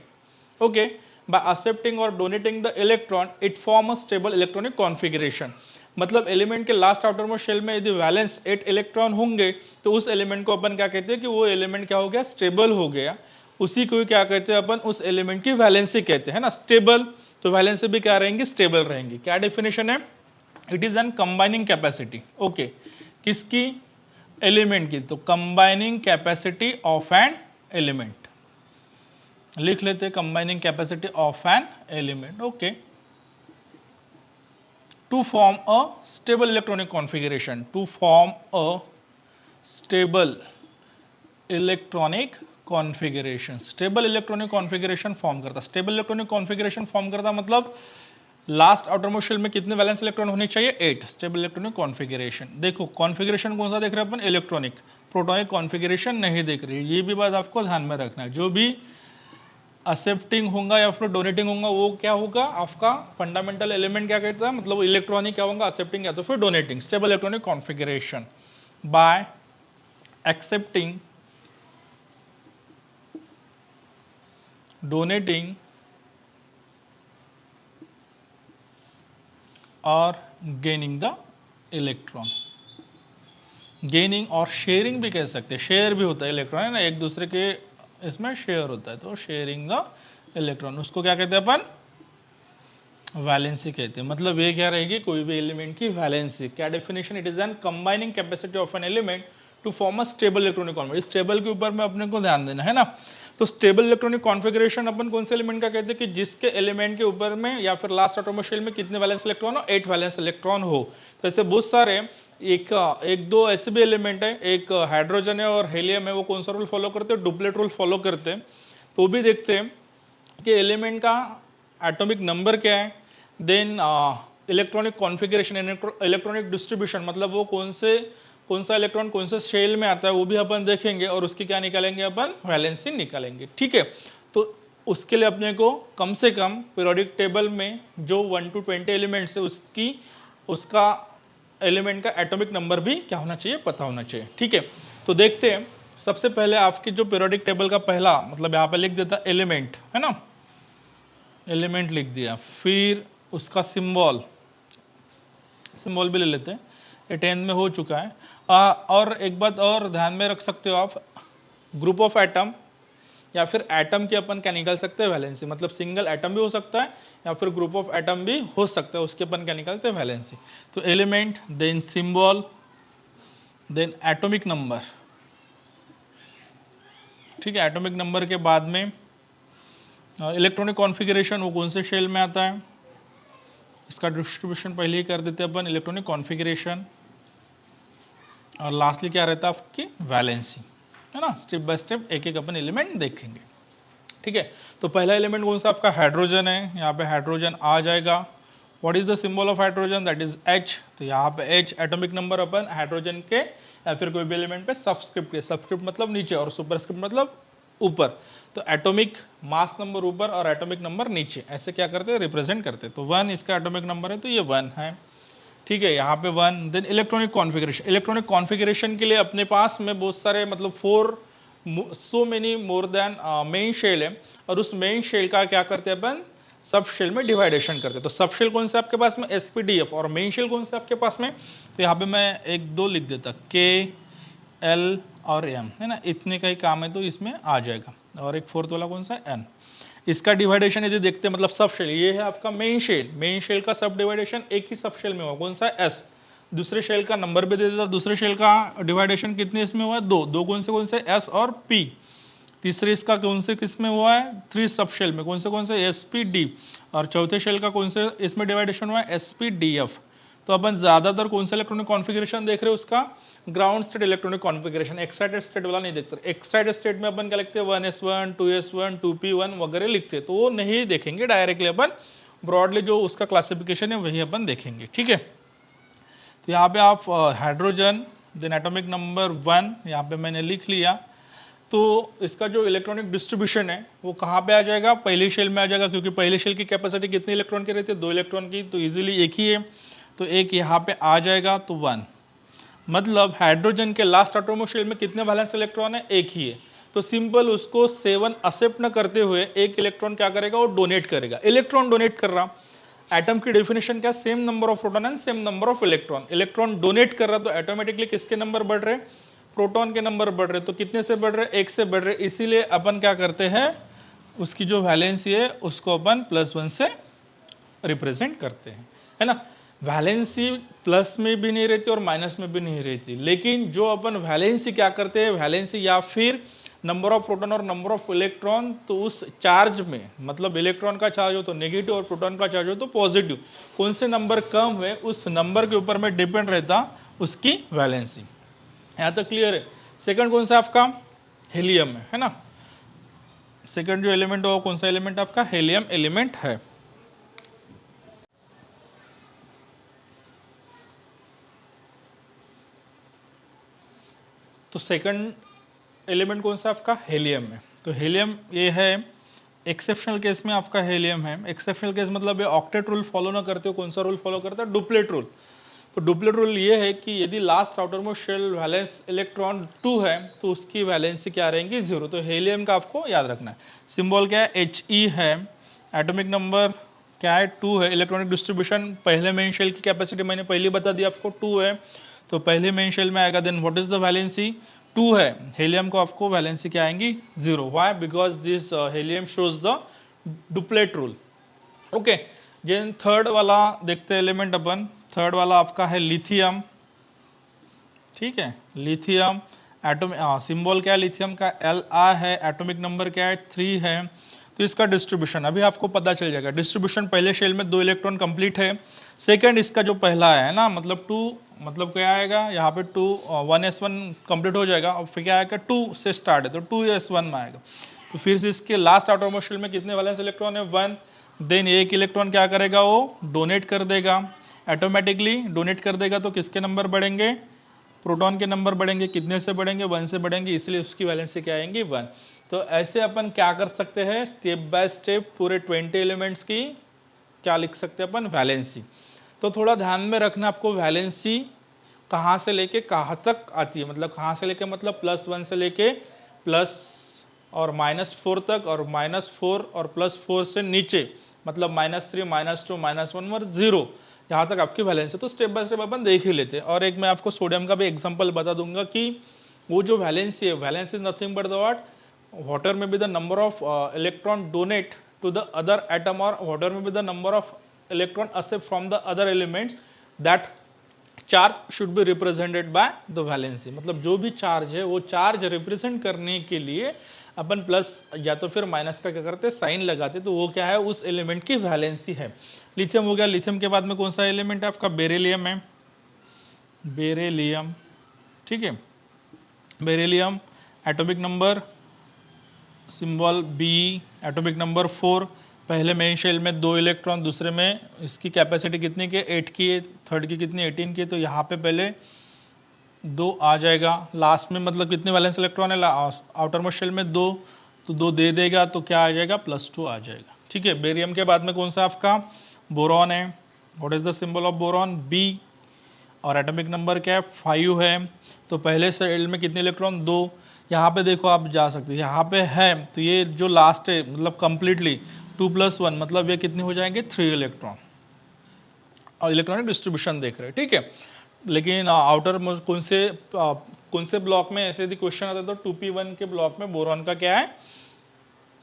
okay, by accepting और donating the electron it form a stable electronic configuration. मतलब एलिमेंट के लास्ट आउटरमोस्ट शेल में यदि वैलेंस 8 इलेक्ट्रॉन होंगे तो उस एलिमेंट को अपन क्या कहते हैं कि वो एलिमेंट क्या हो गया, स्टेबल हो गया। उसी को क्या कहते हैं अपन, उस एलिमेंट की वैलेंसी कहते हैं ना, स्टेबल। तो वैलेंसी भी क्या रहेंगी, स्टेबल रहेंगी। क्या डेफिनेशन है, it is an combining capacity, okay, किसकी, एलिमेंट की। तो combining capacity of an element लिख लेते हैं, combining capacity of an element, okay, to form a stable electronic configuration, to form a stable electronic configuration, stable electronic configuration form करता। Stable electronic configuration form करता मतलब last outermost shell में कितने valence electron होने चाहिए, 8। Stable electronic configuration, देखो configuration कौन सा देख रहे हैं अपन, इलेक्ट्रॉनिक, प्रोटॉनिक कॉन्फ़िगरेशन नहीं देख रही। ये भी बात आपको ध्यान में रखना है, जो भी एक्सेप्टिंग होगा या फिर डोनेटिंग होगा वो क्या होगा, आपका फंडामेंटल एलिमेंट क्या कहता है, मतलब इलेक्ट्रॉनिक क्या होगा, एक्सेप्टिंग या तो फिर donating. Stable electronic configuration bye accepting, donating और गेनिंग द इलेक्ट्रॉन। गेनिंग और शेयरिंग भी कह सकते हैं, शेयर भी होता है इलेक्ट्रॉन, है ना, एक दूसरे के इसमें शेयर होता है, तो शेयरिंग द इलेक्ट्रॉन, उसको क्या कहते हैं अपन, वैलेंसी कहते हैं। मतलब ये क्या रहेगी, कोई भी एलिमेंट की वैलेंसी। क्या definition, it is an combining capacity of an element to form a stable electronic configuration. Stable के ऊपर में अपने को ध्यान देना है ना। तो स्टेबल इलेक्ट्रॉनिक कॉन्फिगरेशन अपन कौन से एलिमेंट का कहते हैं कि जिसके एलिमेंट के ऊपर में या फिर लास्ट आटोमिक शेल में कितने वैलेंस इलेक्ट्रॉन हो, 8 वैलेंस इलेक्ट्रॉन हो। तो ऐसे बहुत सारे एक दो ऐसे भी एलिमेंट है, एक हाइड्रोजन है और हेलियम है, वो कौन सा रूल फॉलो करते हैं, डुप्लेट रूल फॉलो करते हैं। तो भी देखते हैं कि एलिमेंट का एटॉमिक नंबर क्या है, then electronic configuration, electronic distribution, मतलब वो कौन सा इलेक्ट्रॉन कौन से शेल में आता है वो भी अपन देखेंगे, और उसकी क्या निकालेंगे अपन, वैलेंसी निकालेंगे, ठीक है। तो उसके लिए अपने को कम से कम पीरियोडिक टेबल में जो 1 to 20 एलिमेंट्स है उसका एलिमेंट का एटॉमिक नंबर भी क्या होना चाहिए, पता होना चाहिए, ठीक है। तो देखते हैं, सबसे पहले आपकी जो पीरियोडिक टेबल का पहला, मतलब यहाँ पे लिख देता एलिमेंट, है ना, एलिमेंट लिख दिया, फिर उसका सिंबल भी ले लेते हैं, ये 10 में हो चुका है। और एक बात और ध्यान में रख सकते हो आप, ग्रुप ऑफ एटम या फिर एटम की अपन क्या निकाल सकते हैं, वैलेंसी, मतलब सिंगल एटम भी हो सकता है या फिर ग्रुप ऑफ एटम भी हो सकता है, उसके अपन क्या निकालते हैं, वैलेंसी। तो element, then symbol, then atomic number, ठीक है। एटॉमिक नंबर के बाद में इलेक्ट्रॉनिक कॉन्फ़िगरेशन, वो कौन से शेल में आता है, इसका डिस्ट्रीब्यूशन पहले ही कर देते हैं अपन, इलेक्ट्रॉनिक कॉन्फ़िगरेशन, और लास्टली क्या रहता है आपकी, वैलेंसी, है ना। स्टेप बाय स्टेप एक एक अपन एलिमेंट देखेंगे, ठीक है। तो पहला एलिमेंट कौन सा आपका, हाइड्रोजन है, यहाँ पे हाइड्रोजन आ जाएगा। What is the symbol of hydrogen, that is H। तो यहाँ पे H, एटॉमिक नंबर अपन हाइड्रोजन के या फिर कोई भी एलिमेंट पे सबस्क्रिप्ट के, सबस्क्रिप्ट मतलब नीचे और सुपरस्क्रिप्ट मतलब ऊपर। तो एटॉमिक मास नंबर ऊपर और एटॉमिक नंबर नीचे, ऐसे क्या करते हैं, रिप्रेजेंट करते हैं। तो 1 इसका एटॉमिक नंबर है, तो ये 1 है, ठीक है, यहाँ पे 1। Then electronic configuration, electronic configuration के लिए अपने पास में बहुत सारे, मतलब 4 so many more than main shell है, और उस मेन शेल का क्या करते हैं अपन, सब शेल में डिवाइडेशन करते हैं। तो सब शेल कौन से आपके पास में, SPDF, और मेन शेल कौन से आपके पास में, तो यहाँ पे मैं 1 2 लिख देता, K L और M है ना, इतने का ही काम है तो इसमें आ जाएगा। और एक फोर्थ वाला कौन सा है, N। इसका डिवाइडेशन यदि देखते हैं मतलब सब शेल, ये है आपका मेन शेल, मेन शेल का सब डिवाइडेशन एक ही सब शेल में हुआ, कौन सा है, S। दूसरे शेल का नंबर भी दे देता, दूसरे शेल का डिवाइडेशन कितने इसमें हुआ है, दो कौन से S और P। तीसरे इसका कौन से किस में हुआ है, 3 सब शेल में, कौन से SP, D। और चौथे शेल का कौन से इसमें डिवाइडेशन हुआ है, SP, DF। तो अपन ज्यादातर कौन सा इलेक्ट्रॉनिक कॉन्फ़िगरेशन देख रहे हो, उसका ground state electronic configuration, excited state वाला नहीं देखते। एक्साइटेड स्टेट में अपन क्या लिखते हैं, 1s1 2s1 2p1 वगैरह लिखते हैं, तो वो नहीं देखेंगे डायरेक्टली, अपन ब्रॉडली जो उसका क्लासिफिकेशन है वही अपन देखेंगे, ठीक है। तो यहाँ पे आप हाइड्रोजन देन एटॉमिक नंबर 1 यहाँ पे मैंने लिख लिया। तो इसका जो इलेक्ट्रॉनिक डिस्ट्रीब्यूशन है वो कहाँ पे आ जाएगा, पहली शेल में आ जाएगा, क्योंकि पहली शेल की कैपेसिटी कितने इलेक्ट्रॉन की रहती है, 2 इलेक्ट्रॉन की, तो इजीली एक ही है, तो एक यहाँ पे आ जाएगा, तो 1। मतलब हाइड्रोजन के लास्ट एटॉमिक शेल में कितने वैलेंस इलेक्ट्रॉन है, एक ही है, तो सिंपल उसको 7 एक्सेप्ट न करते हुए एक इलेक्ट्रॉन क्या करेगा, वो डोनेट करेगा। इलेक्ट्रॉन डोनेट कर रहा, एटम की डेफिनेशन क्या, same number of proton and same number of electron. Electron donate कर रहा तो ऑटोमेटिकली किसके नंबर बढ़ रहे, प्रोटॉन के नंबर बढ़ रहे, तो कितने से बढ़ रहे, 1 से बढ़ रहे। इसीलिए अपन क्या करते हैं, उसकी जो वैलेंसी है उसको अपन +1 से रिप्रेजेंट करते हैं, है ना। वैलेंसी प्लस में भी नहीं रहती और माइनस में भी नहीं रहती, लेकिन जो अपन वैलेंसी क्या करते हैं, वैलेंसी या फिर नंबर ऑफ प्रोटॉन और नंबर ऑफ इलेक्ट्रॉन, तो उस चार्ज में मतलब इलेक्ट्रॉन का चार्ज हो तो नेगेटिव और प्रोटॉन का चार्ज हो तो पॉजिटिव, कौन से नंबर कम है उस नंबर के ऊपर में डिपेंड रहता उसकी वैलेंसी। यहाँ तक क्लियर है। सेकंड कौन सा आपका, हेलियम है ना। सेकंड जो एलिमेंट हो कौन सा एलिमेंट आपका, हेलियम एलिमेंट है। तो सेकंड एलिमेंट कौन सा आपका, हेलियम है। तो हेलियम ये है एक्सेप्शनल केस में आपका हेलियम है। एक्सेप्शनल केस मतलब ये ऑक्टेट रूल फॉलो ना करते हो, कौन सा रूल फॉलो करता है, डुप्लेट रूल। तो डुप्लेट रूल ये है कि यदि last outermost shell valence electron 2 है तो उसकी वैलेंसी क्या रहेंगी, 0। तो हेलियम का आपको याद रखना है। सिंबल क्या है, He है। एटॉमिक नंबर क्या है, 2 है। इलेक्ट्रॉनिक डिस्ट्रीब्यूशन पहले मेन शेल की कैपेसिटी मैंने पहले बता दिया आपको, 2 है, तो पहले मेन शेल में आएगा। Then what is the valency, 2 है। हेलियम को आपको वैलेंसी क्या आएंगी, 0। Why, because this helium shows the duplet rule. Okay, then third वाला देखते हैं एलिमेंट अपन। थर्ड वाला आपका है लिथियम, ठीक है। लिथियम एटॉमिक सिंबल क्या है लिथियम का, Li है। एटॉमिक नंबर क्या है, 3 है। तो इसका डिस्ट्रीब्यूशन अभी आपको पता चल जाएगा। डिस्ट्रीब्यूशन पहले शेल में 2 इलेक्ट्रॉन कंप्लीट है। सेकंड इसका जो पहला है ना, मतलब 2, मतलब क्या आएगा यहाँ पे 2 1s1 कंप्लीट हो जाएगा और फिर क्या आएगा, 2 से स्टार्ट है तो 2s1 में आएगा। तो फिर से इसके लास्ट आउटरमोस्ट शेल में कितने वैलेंस इलेक्ट्रॉन है, 1। देन एक इलेक्ट्रॉन क्या करेगा, वो डोनेट कर देगा, ऑटोमेटिकली डोनेट कर देगा, तो किसके नंबर बढ़ेंगे, प्रोटॉन के नंबर बढ़ेंगे। कितने से बढ़ेंगे, 1 से बढ़ेंगे, इसलिए उसकी वैलेंसी क्या आएंगी, 1। तो ऐसे अपन क्या कर सकते हैं, स्टेप बाय स्टेप पूरे 20 एलिमेंट्स की क्या लिख सकते हैं अपन, वैलेंसी। तो थोड़ा ध्यान में रखना आपको, वैलेंसी कहाँ से लेके कहाँ तक आती है, मतलब कहाँ से लेके मतलब +1 से लेके प्लस और -4 तक, और -4 और +4 से नीचे मतलब -3 -2 -1 और 0, यहाँ तक आपकी वैलेंसी। तो स्टेप बाय स्टेप अपन देख ही लेते हैं। और एक मैं आपको सोडियम का भी एग्जांपल बता दूंगा कि वो जो वैलेंसी है, valency is nothing but the what, whatever may be the number of electron donate to the other atom, और whatever may be the number of electron accept from the other elements, that charge should be represented by the valency. मतलब जो भी charge है वो charge represent करने के लिए अपन plus या तो फिर माइनस का क्या करते, साइन लगाते, तो वो क्या है, उस एलिमेंट की वैलेंसी है। लिथियम हो गया। लिथियम के बाद में कौन सा एलिमेंट है आपका, बेरिलियम है। बेरिलियम, ठीक है। Beryllium atomic number symbol B, atomic number 4। पहले मेन शेल में 2 इलेक्ट्रॉन, दूसरे में इसकी कैपेसिटी कितनी की, 8 की है, थर्ड की कितनी, 18 की। तो यहाँ पे पहले 2 आ जाएगा, लास्ट में मतलब कितने वैलेंस इलेक्ट्रॉन है, आउटर मोस्ट शेल में 2, तो 2 दे देगा, तो क्या आ जाएगा, +2 आ जाएगा, ठीक है। बेरियम के बाद में कौन सा आपका, बोरॉन है। What is the symbol of boron, B, और एटॉमिक नंबर क्या है, 5 है। तो पहले शेल में कितने इलेक्ट्रॉन, 2। यहाँ पे देखो आप जा सकते हो, यहाँ पे है, तो ये जो लास्ट है मतलब कंप्लीटली 2 + 1 मतलब ये कितने हो जाएंगे, 3 इलेक्ट्रॉन। और इलेक्ट्रॉनिक डिस्ट्रीब्यूशन देख रहे हैं, ठीक है। लेकिन आउटर कौन से ब्लॉक में ऐसे यदि क्वेश्चन आता है तो 2p1 के ब्लॉक में बोरॉन का क्या है,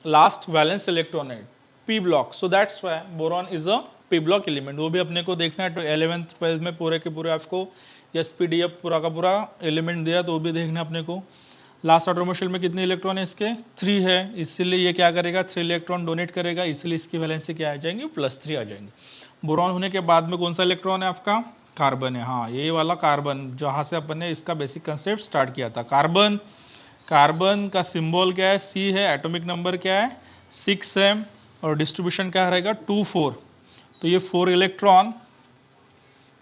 लास्ट वैलेंस इलेक्ट्रॉन है p block, so that's why boron is a p block element. वो भी अपने को देखना है, तो 11th 12th में पूरे के पूरे आपको एसपीडीएफ पूरा का पूरा एलिमेंट दिया, तो वो भी देखना है अपने को। लास्ट आटोमिक शेल में कितने इलेक्ट्रॉन है इसके, 3 है, इसीलिए ये क्या करेगा, 3 इलेक्ट्रॉन डोनेट करेगा, इसलिए इसकी वैलेंसी क्या आ जाएंगी, +3 आ जाएंगे। बोरॉन होने के बाद में कौन सा इलेक्ट्रॉन है आपका, कार्बन है। हाँ, ये वाला कार्बन जहाँ से अपन ने इसका बेसिक कंसेप्ट स्टार्ट किया था। कार्बन, कार्बन का सिंबल क्या है, C है, एटॉमिक नंबर क्या है, 6 है, और डिस्ट्रीब्यूशन क्या रहेगा, 2 4। तो ये 4 इलेक्ट्रॉन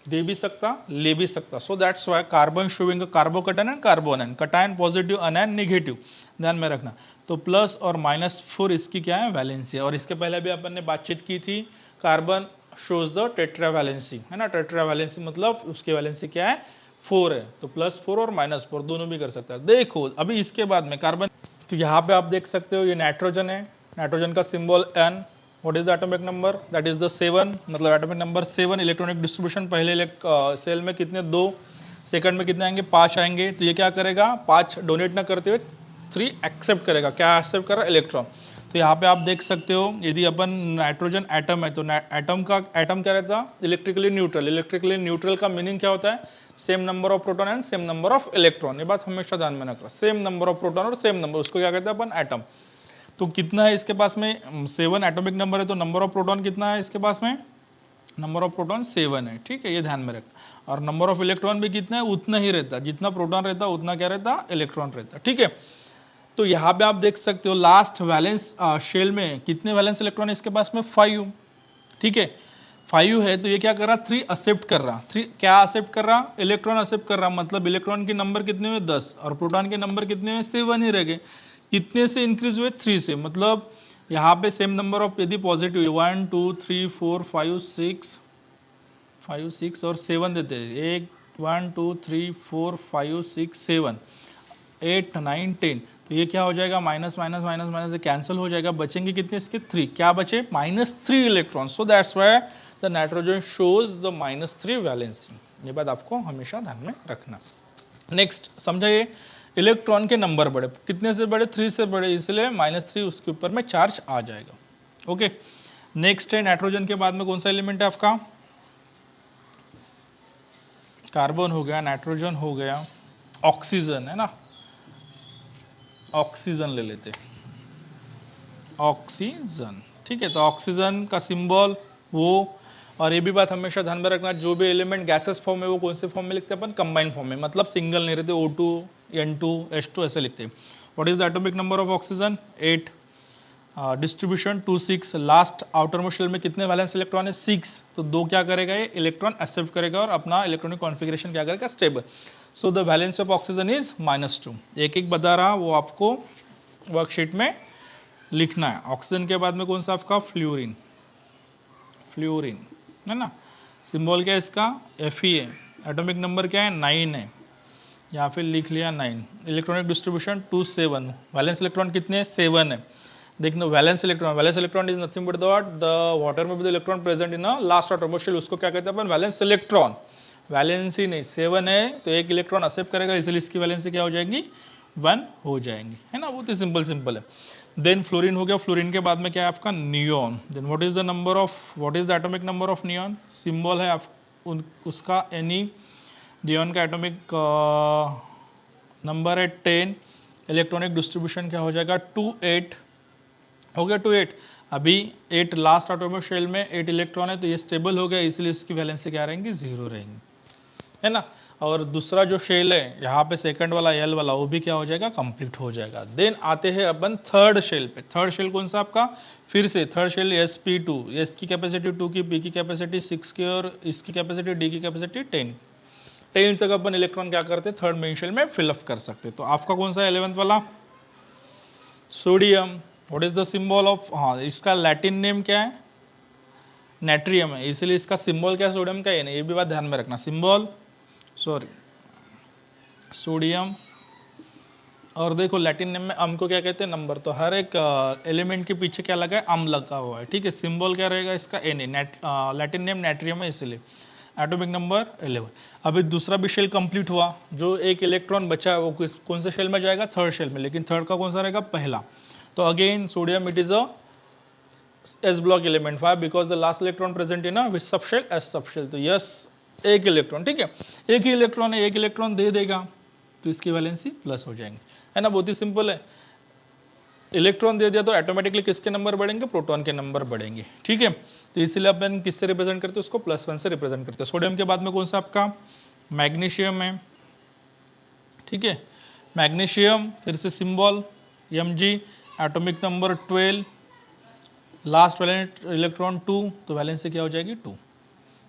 दे भी सकता, ले भी सकता, so that's why carbon showing carbocation and carbanion, cation positive, anion negative, ध्यान में रखना। तो प्लस और -4 इसकी क्या है, वैलेंसी है। और इसके पहले भी अपन ने बातचीत की थी, carbon shows the tetra valency, है ना, टेट्रा वैलेंसी मतलब उसकी वैलेंसी क्या है, 4 है, तो +4 और -4 दोनों भी कर सकता है। देखो अभी इसके बाद में कार्बन, तो यहाँ पे आप देख सकते हो ये नाइट्रोजन है, नाइट्रोजन का symbol N, what is the atomic number, that is the 7, मतलब एटॉमिक नंबर 7। इलेक्ट्रॉनिक डिस्ट्रीब्यूशन पहले सेल में कितने, 2, सेकंड में कितने आएंगे, 5 आएंगे। तो ये क्या करेगा, 5 डोनेट ना करते हुए 3 एक्सेप्ट करेगा, क्या एक्सेप्ट कर रहा है, इलेक्ट्रॉन। तो यहाँ पे आप देख सकते हो, यदि अपन नाइट्रोजन एटम है तो एटम क्या रहता है, इलेक्ट्रिकली न्यूट्रल। इलेक्ट्रिकली न्यूट्रल का मीनिंग क्या होता है, same number of proton and same number of electron. ये बात हमेशा ध्यान में रखना, सेम नंबर ऑफ प्रोटॉन और सेम नंबर, उसको क्या कहते हैं अपन, एटम। तो कितना है इसके पास में, 7 एटॉमिक नंबर है, तो नंबर ऑफ प्रोटॉन कितना है इसके पास में, नंबर ऑफ प्रोटॉन 7 है, ठीक है, ये ध्यान में रखना। और नंबर ऑफ इलेक्ट्रॉन भी कितना है, उतना ही रहता, जितना प्रोटॉन रहता उतना क्या रहता, इलेक्ट्रॉन रहता, ठीक है। तो यहाँ पे आप देख सकते हो लास्ट वैलेंस शेल में कितने वैलेंस इलेक्ट्रॉन है इसके पास में, 5, ठीक है, 5 है। तो ये क्या कर रहा, 3 एक्सेप्ट कर रहा, 3 क्या एक्सेप्ट कर रहा, इलेक्ट्रॉन एक्सेप्ट कर रहा, मतलब इलेक्ट्रॉन के नंबर कितने हुए, 10, और प्रोटॉन के नंबर कितने हुए, 7 ही रह गए। कितने से इंक्रीज हुए, 3 से, मतलब यहाँ पे सेम नंबर ऑफ यदि पॉजिटिव 1 2 3 4 5 6 और 7 देते हैं, 1 2 3 4 5 6 7 8 9 10, तो ये क्या हो जाएगा, माइनस माइनस माइनस माइनस से कैंसिल हो जाएगा, बचेंगे कितने इसके, 3, क्या बचे, -3 electron. So that's why the nitrogen shows the -3 valency. ये बात आपको हमेशा ध्यान में रखना। नेक्स्ट समझाइए, इलेक्ट्रॉन के नंबर बड़े, कितने से बड़े, 3 से बड़े, इसलिए -3 उसके ऊपर में चार्ज आ जाएगा। ओके, नेक्स्ट है नाइट्रोजन के बाद में कौन सा एलिमेंट है आपका, कार्बन हो गया, नाइट्रोजन हो गया, ऑक्सीजन है ना, ऑक्सीजन ले लेते, ऑक्सीजन, ठीक है। तो ऑक्सीजन का सिंबल वो, और ये भी बात हमेशा ध्यान में रखना, जो भी एलिमेंट गैसेस फॉर्म है वो कौन से फॉर्म में लिखते हैं अपन, कंबाइंड फॉर्म में, मतलब सिंगल नहीं रहते, O2 N2 H2 ऐसे लिखते हैं। What is the atomic number of oxygen, 8, distribution 2 6, last outer most shell में कितने वैलेंस इलेक्ट्रॉन है, 6, तो 2 क्या करेगा, ये इलेक्ट्रॉन एक्सेप्ट करेगा और अपना इलेक्ट्रॉनिक कॉन्फिगरेशन क्या करेगा, stable. So the valence of oxygen is -2। एक एक बता रहा, वो आपको वर्कशीट में लिखना है। ऑक्सीजन के बाद में कौन सा आपका, फ्लोरीन, फ्लोरीन है ना, सिंबल क्या है इसका, Fe है, एटॉमिक नंबर क्या है, 9 है, या फिर लिख लिया 9। इलेक्ट्रॉनिक डिस्ट्रीब्यूशन 2 7, वैलेंस इलेक्ट्रॉन कितने, 7 है। देखना valence electron is nothing but the water में भी the electron present in last atomic shell, उसको क्या कहते हैं अपन, वैलेंस इलेक्ट्रॉन। वैलेंसी नहीं, 7 है, तो एक इलेक्ट्रॉन एक्सेप्ट करेगा, इसलिए इसकी वैलेंसी क्या हो जाएगी, 1 हो जाएंगी, है ना, बहुत ही सिंपल है। देन फ्लोरीन हो गया, फ्लोरीन के बाद में क्या है आपका, neon. Then what is the atomic number of neon, symbol है उसका Ne, नियॉन का एटॉमिक नंबर है 10, इलेक्ट्रॉनिक डिस्ट्रीब्यूशन क्या हो जाएगा, 2 8 हो गया, 2 8। अभी 8 लास्ट एटॉमिक शेल में 8 इलेक्ट्रॉन है, तो ये स्टेबल हो गया, इसलिए इसकी वैलेंसी क्या रहेंगी, 0 रहेंगी, है ना। और दूसरा जो शेल है यहाँ पे सेकंड वाला L वाला, वो भी क्या हो जाएगा, कंप्लीट हो जाएगा। देन आते हैं अपन थर्ड शेल पे। थर्ड शेल कौन सा आपका, फिर से थर्ड शेल sp2, S की कैपेसिटी 2 की, P की कैपेसिटी 6 की, और इसकी कैपेसिटी D की कैपेसिटी 10 तक अपन इलेक्ट्रॉन क्या करते हैं, थर्ड मेन शेल में फिलअप कर सकते। तो आपका कौन सा 11th वाला, sodium. What is the symbol of, हाँ इसका लैटिन नेम क्या है, नाइट्रियम है, इसलिए इसका सिंबल क्या है, सोडियम का, ये भी बात ध्यान में रखना, सिंबल सोडियम। और देखो लैटिन नेम में अम को क्या कहते हैं, नंबर, तो हर एक एलिमेंट के पीछे क्या लगा है, अम लगा हुआ है, ठीक है। सिंबल क्या रहेगा इसका, Na, लैटिन नेम नाइट्रियम है इसलिए। Atomic number 11। अभी दूसरा भी शेल कंप्लीट हुआ, जो एक इलेक्ट्रॉन बचा है वो कौन से शेल में जाएगा, थर्ड शेल में, लेकिन थर्ड का कौन सा रहेगा, पहला। तो again sodium it is a S block element. Why? Because the last electron present in which subshell, S subshell. तो यस, एक इलेक्ट्रॉन, ठीक है, एक ही इलेक्ट्रॉन है, एक इलेक्ट्रॉन दे देगा तो इसकी वैलेंसी प्लस हो जाएंगे, है ना, बहुत ही सिंपल है। इलेक्ट्रॉन दे दिया तो ऑटोमेटिकली किसके नंबर बढ़ेंगे, प्रोटॉन के नंबर बढ़ेंगे, ठीक है। तो इसीलिए अपन किससे रिप्रेजेंट करते हैं उसको, +1 से रिप्रेजेंट करते हैं। सोडियम के बाद में कौन सा आपका, मैग्नीशियम है, ठीक है, मैग्नीशियम, फिर से symbol Mg, atomic number 12, last valent electron 2, तो वैलेंसी क्या हो जाएगी 2,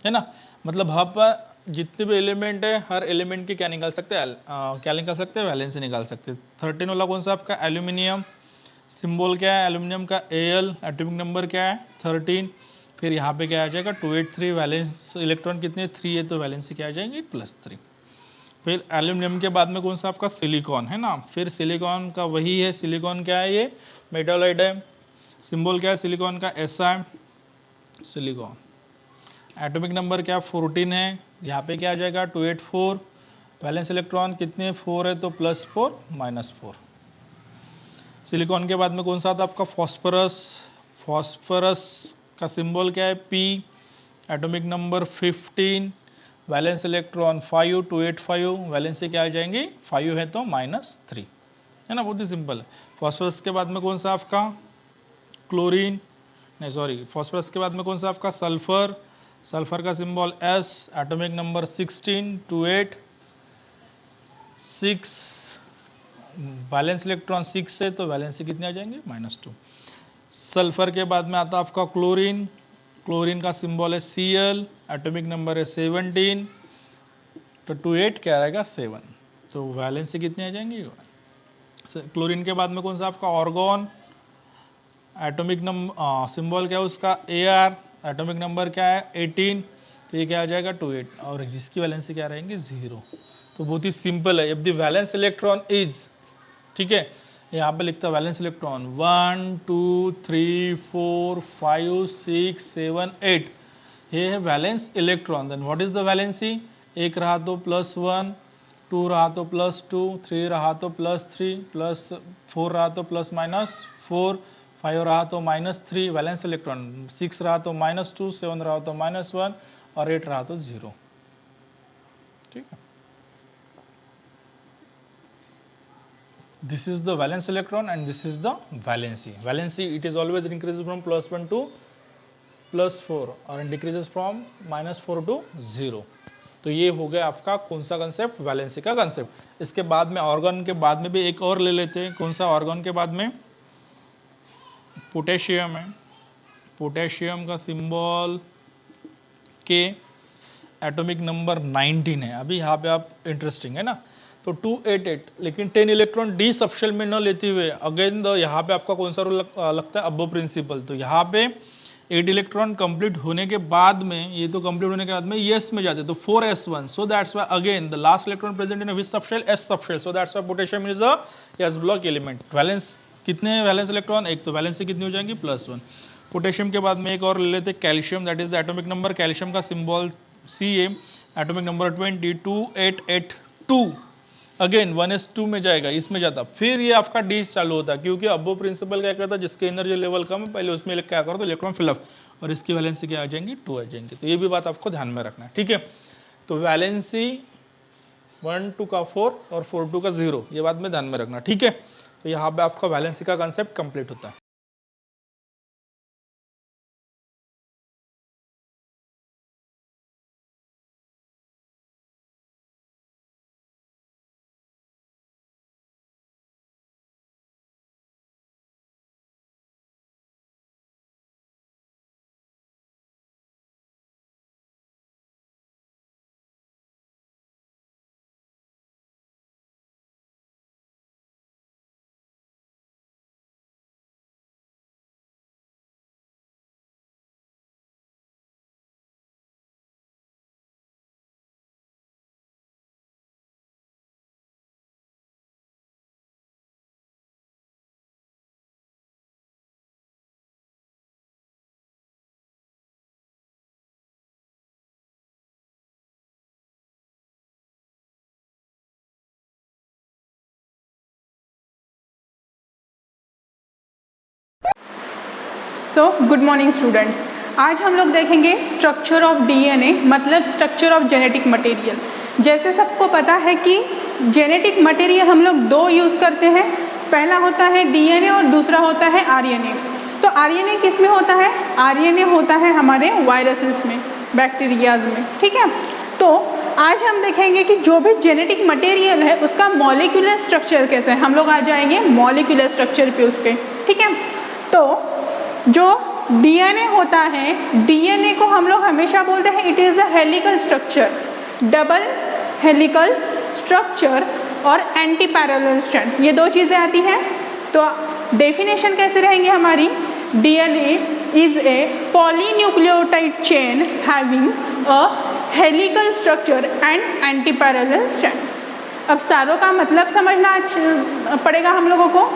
है ना। मतलब यहाँ पर जितने भी एलिमेंट है, हर एलिमेंट की क्या निकाल सकते हैं, क्या निकाल सकते हैं, वैलेंसी निकाल सकते हैं। 13 वाला कौन सा आपका, एल्यूमिनियम, सिंबल क्या है एल्यूमिनियम का Al, एटॉमिक नंबर क्या है 13, फिर यहाँ पे क्या आ जाएगा 283, वैलेंस इलेक्ट्रॉन कितने 3 है, तो वैलेंसी क्या आ जाएंगे +3। फिर एल्यूमिनियम के बाद में कौन सा आपका, सिलिकॉन, है ना। फिर सिलिकॉन का वही है, सिलिकॉन क्या है, ये मेटालाइट है, सिंबल क्या है सिलिकॉन का Si, सिलिकॉन, एटॉमिक नंबर क्या 14 है, यहाँ पे क्या आ जाएगा 284, वैलेंस इलेक्ट्रॉन कितने 4 है, तो +4 -4। सिलिकॉन के बाद में कौन सा आता है आपका, फॉस्फोरस, फॉस्फोरस का सिंबल क्या है P, atomic number 15, valence electron 5, 285, valency क्या आ जाएंगी 5 है तो -3, है ना, बहुत ही सिंपल है। फॉस्फोरस के बाद में कौन सा आपका, क्लोरीन, नहीं सॉरी, फॉस्फोरस के बाद में कौन सा आपका, सल्फर, सल्फर का symbol S, atomic number 16, 28, 6, balance electron 6 है तो वैलेंसी कितने आ जाएंगे -2। सल्फर के बाद में आता है आपका क्लोरीन, क्लोरीन का सिंबल है Cl, एटॉमिक नंबर है 17, तो 28 क्या रहेगा 7, तो वैलेंसी कितनी आ जाएंगी। क्लोरीन के बाद में कौन सा आपका, ऑर्गन, एटॉमिक नंबर सिंबल क्या है उसका Ar, एटॉमिक नंबर क्या है 18, तो ये क्या आ जाएगा 28, और इसकी वैलेंसी क्या रहेंगी 0। तो बहुत ही सिंपल है। If the valence electron is, ठीक है, यहाँ पे लिखता है वैलेंस इलेक्ट्रॉन 1 2 3 4 5 6 7 8, ये है valence electron. Then what is the valency, एक रहा तो +1, 2 रहा तो +2, 3 रहा तो +3, +4 रहा तो ±4, 5 रहा तो -3, वैलेंस इलेक्ट्रॉन 6 रहा तो -2, 7 रहा तो -1, और 8 रहा तो 0, ठीक है। This is the valence electron and this is the valency. Valency, it is always increases from +1 to +4 और decreases from -4 to 0। तो ये हो गया आपका कौन सा कंसेप्ट, वैलेंसी का कंसेप्ट। इसके बाद में ऑर्गन के बाद में भी एक और ले लेते हैं, कौन सा, ऑर्गन के बाद में पोटेशियम है, पोटेशियम का सिंबल के, एटॉमिक नंबर 19 है। अभी यहाँ पे आप इंटरेस्टिंग है ना, तो 288, लेकिन 10 इलेक्ट्रॉन डी सबशेल में न लेते हुए अगेन यहाँ पे आपका कौन सा रूल लगता है, अबो प्रिंसिपल। तो यहाँ पे 8 इलेक्ट्रॉन कंप्लीट होने के बाद में, ये तो कंप्लीट होने के बाद में एस में जाते, तो 4s1, so that's why again the last electron present in which subshell, S subshell, so that's why potassium is a S block element. Valence कितने वैलेंस इलेक्ट्रॉन, एक, तो वैलेंसी कितनी हो जाएंगी +1। पोटेशियम के बाद में एक और ले लेते calcium, that is the atomic number, calcium का symbol Ca, atomic number 20, 2882, again 1s2 में जाएगा, इसमें जाता, फिर ये आपका डी चालू होता है, क्योंकि अबो प्रिंसिपल क्या कहता है, जिसके एनर्जी लेवल कम है पहले उसमें क्या करो तो इलेक्ट्रॉन फिलअप, और इसकी वैलेंसी क्या आ जाएंगी 2 आ जाएंगे। तो ये भी बात आपको ध्यान में रखना है, ठीक है। तो वैलेंसी 1 2 का 4 और 4 2 का 0, ये बात में ध्यान में रखना, ठीक है। तो यहाँ पे आपका वैलेंसी का कंसेप्ट कंप्लीट होता है। So good morning students. आज हम लोग देखेंगे स्ट्रक्चर ऑफ डीएनए, मतलब स्ट्रक्चर ऑफ जेनेटिक मटेरियल। जैसे सबको पता है कि जेनेटिक मटेरियल हम लोग दो यूज़ करते हैं, पहला होता है डीएनए और दूसरा होता है आरएनए। तो आरएनए किस में होता है? आरएनए होता है हमारे वायरसेस में, बैक्टीरियाज में, ठीक है। तो आज हम देखेंगे कि जो भी जेनेटिक मटेरियल है उसका मॉलिक्यूलर स्ट्रक्चर कैसा है। हम लोग आ जाएंगे मॉलिक्यूलर स्ट्रक्चर पे उसके, ठीक है। तो जो डीएनए होता है, डीएनए को हम लोग हमेशा बोलते हैं it is a helical structure, double helical structure और एंटी पैरेलल स्ट्रैंड, ये दो चीज़ें आती हैं। तो डेफिनेशन कैसे रहेंगे हमारी? DNA is a polynucleotide chain having a helical structure and anti parallel strands. अब सारों का मतलब समझना पड़ेगा हम लोगों को।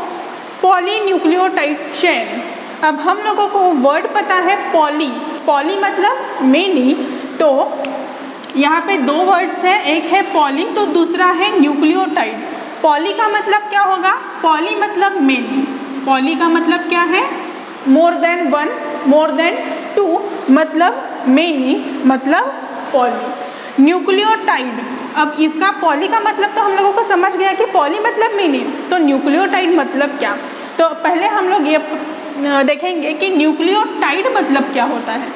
पॉलीन्यूक्लियोटाइड चेन, अब हम लोगों को वर्ड पता है पॉली, पॉली मतलब मेनी। तो यहाँ पे दो वर्ड्स हैं, एक है पॉली तो दूसरा है न्यूक्लियोटाइड। पॉली का मतलब क्या होगा? पॉली मतलब मेनी, पॉली का मतलब क्या है? More than one, more than two मतलब मेनी, मतलब पॉली। न्यूक्लियोटाइड, अब इसका पॉली का मतलब तो हम लोगों को समझ गया कि पॉली मतलब मेनी, तो न्यूक्लियोटाइड मतलब क्या? तो पहले हम लोग ये देखेंगे कि न्यूक्लियोटाइड मतलब क्या होता है।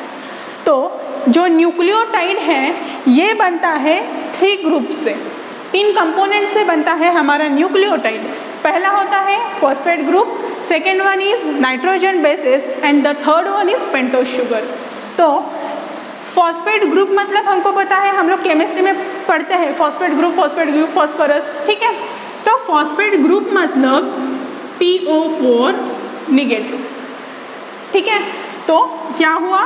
तो जो न्यूक्लियोटाइड है ये बनता है 3 ग्रुप से, 3 कंपोनेंट से बनता है हमारा न्यूक्लियोटाइड। पहला होता है phosphate group, second one is nitrogen bases and the third one is pentose sugar. तो फॉस्फेट ग्रुप मतलब हमको पता है, हम लोग केमिस्ट्री में पढ़ते हैं फॉस्फेट ग्रुप फॉस्फोरस, ठीक है। तो फॉस्फेट ग्रुप मतलब PO4 निगेटिव, ठीक है। तो क्या हुआ?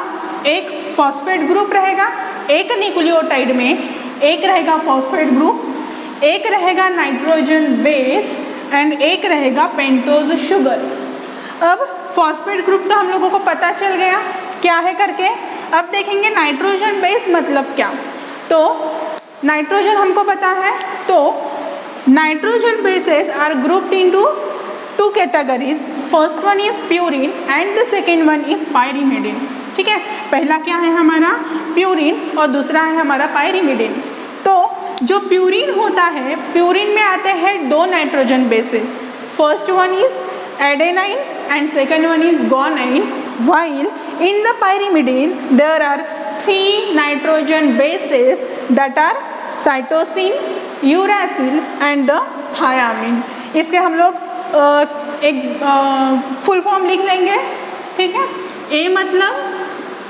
एक फॉस्फेट ग्रुप रहेगा, एक न्यूक्लियोटाइड में एक रहेगा फॉस्फेट ग्रुप, एक रहेगा नाइट्रोजन बेस एंड एक रहेगा पेंटोज शुगर। अब फॉस्फेट ग्रुप तो हम लोगों को पता चल गया क्या है करके। अब देखेंगे नाइट्रोजन बेस मतलब क्या। तो नाइट्रोजन हमको पता है, तो nitrogen bases are grouped into 2 categories. First one is purine and the second one is pyrimidine, ठीक है। पहला क्या है हमारा? प्यूरिन और दूसरा है हमारा पायरिमिडिन। तो जो प्यूरिन होता है, प्यूरिन में आते हैं 2 nitrogen bases, first one is adenine and second one is guanine, while in the pyrimidine there are 3 nitrogen bases that are cytosine, uracil and the thiamine। इसके हम लोग एक फुल फॉर्म लिख लेंगे, ठीक है। ए मतलब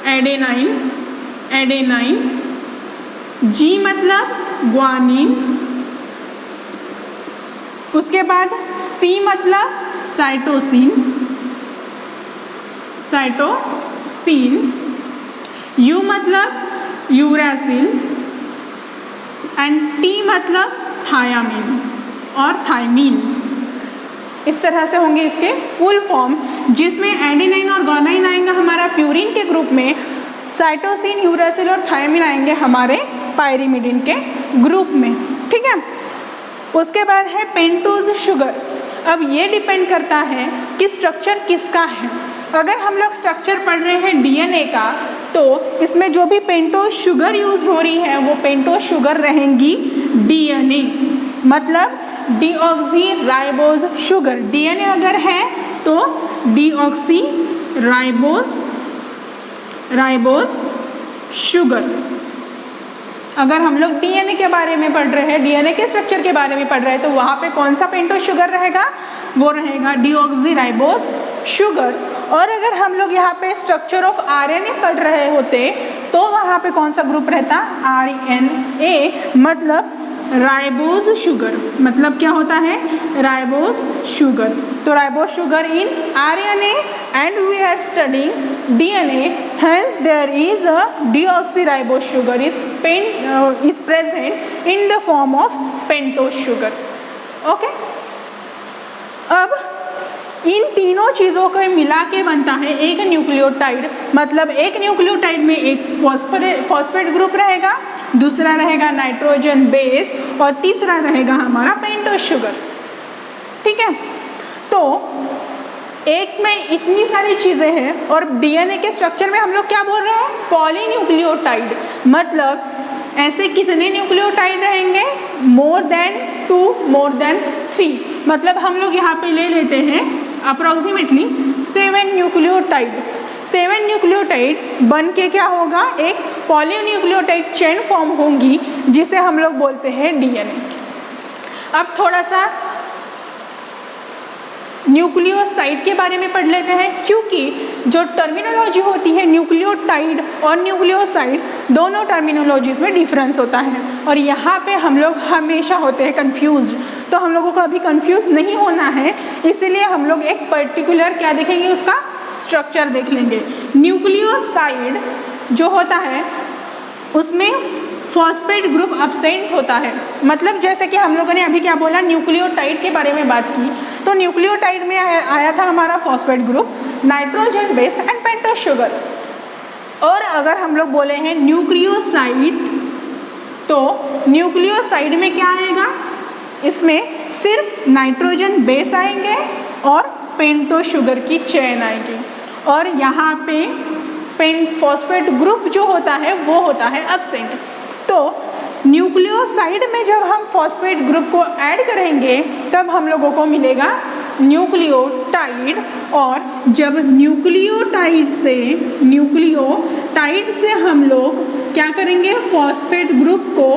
एडेनाइन, एडेनाइन, जी मतलब ग्वानिन, उसके बाद सी मतलब साइटोसिन, साइटोसिन, यू मतलब यूरासिल एंड टी मतलब थायामीन और थायमीन। इस तरह से होंगे इसके फुल फॉर्म, जिसमें एडेनाइन और गुआनाइन आएंगे हमारा प्यूरिन के ग्रुप में, साइटोसिन, यूरासिल और थायमीन आएंगे हमारे पायरिमिडिन के ग्रुप में, ठीक है। उसके बाद है पेंटोज शुगर। अब ये डिपेंड करता है कि स्ट्रक्चर किसका है। अगर हम लोग स्ट्रक्चर पढ़ रहे हैं डीएनए का, तो इसमें जो भी पेंटोज शुगर यूज हो रही है वो पेंटोज शुगर रहेंगी डीएनए, मतलब डीऑक्सीराइबोज शुगर। डीएनए अगर है तो डीऑक्सीराइबोज शुगर। अगर हम लोग डीएनए के बारे में पढ़ रहे हैं, डीएनए के स्ट्रक्चर के बारे में पढ़ रहे हैं, तो वहाँ पे कौन सा पेंटोज शुगर रहेगा? वो रहेगा डीऑक्सीराइबोज शुगर। और अगर हम लोग यहाँ पे स्ट्रक्चर ऑफ आरएनए पढ़ रहे होते तो वहाँ पे कौन सा ग्रुप रहता? आरएनए, मतलब राइबोज शुगर। मतलब क्या होता है? Ribose sugar. तो ribose sugar in RNA and we have studied DNA, hence there is a deoxyribose sugar is present in the form of pentose sugar, okay। अब इन तीनों चीज़ों को मिला के बनता है एक न्यूक्लियोटाइड। मतलब एक न्यूक्लियोटाइड में एक फॉस्फेट ग्रुप रहेगा, दूसरा रहेगा नाइट्रोजन बेस और तीसरा रहेगा हमारा पेंटोज शुगर, ठीक है। तो एक में इतनी सारी चीज़ें हैं और डीएनए के स्ट्रक्चर में हम लोग क्या बोल रहे हैं, पॉलीन्यूक्लियोटाइड। मतलब ऐसे कितने न्यूक्लियोटाइड रहेंगे, मोर देन 2, मोर देन 3। मतलब हम लोग यहाँ पे ले लेते हैं अप्रॉक्सीमेटली 7 न्यूक्लियोटाइड। 7 न्यूक्लियोटाइड बन के क्या होगा, एक पॉलीन्यूक्लियोटाइड चेन फॉर्म होंगी जिसे हम लोग बोलते हैं डीएनए। अब थोड़ा सा न्यूक्लियोसाइड के बारे में पढ़ लेते हैं, क्योंकि जो टर्मिनोलॉजी होती है न्यूक्लियोटाइड और न्यूक्लियोसाइड, दोनों टर्मिनोलॉजीज़ में डिफरेंस होता है और यहाँ पे हम लोग हमेशा होते हैं कंफ्यूज। तो हम लोगों को अभी कंफ्यूज नहीं होना है, इसीलिए हम लोग एक पर्टिकुलर क्या देखेंगे, उसका स्ट्रक्चर देख लेंगे। न्यूक्लियोसाइड जो होता है उसमें फॉस्फेट ग्रुप एब्सेंट होता है। मतलब जैसे कि हम लोगों ने अभी क्या बोला, न्यूक्लियोटाइड के बारे में बात की, तो न्यूक्लियोटाइड में आया था हमारा phosphate group, nitrogen base and pentose sugar. और अगर हम लोग बोले हैं न्यूक्लियोसाइड, तो न्यूक्लियोसाइड में क्या आएगा, इसमें सिर्फ नाइट्रोजन बेस आएंगे और पेंटोस शुगर की चेन आएगी और यहाँ पे फॉस्फेट ग्रुप जो होता है वो होता है एब्सेंट। तो न्यूक्लियोसाइड में जब हम फॉस्फेट ग्रुप को ऐड करेंगे तब हम लोगों को मिलेगा न्यूक्लियोटाइड, और जब न्यूक्लियोटाइड से हम लोग क्या करेंगे, फॉस्फेट ग्रुप को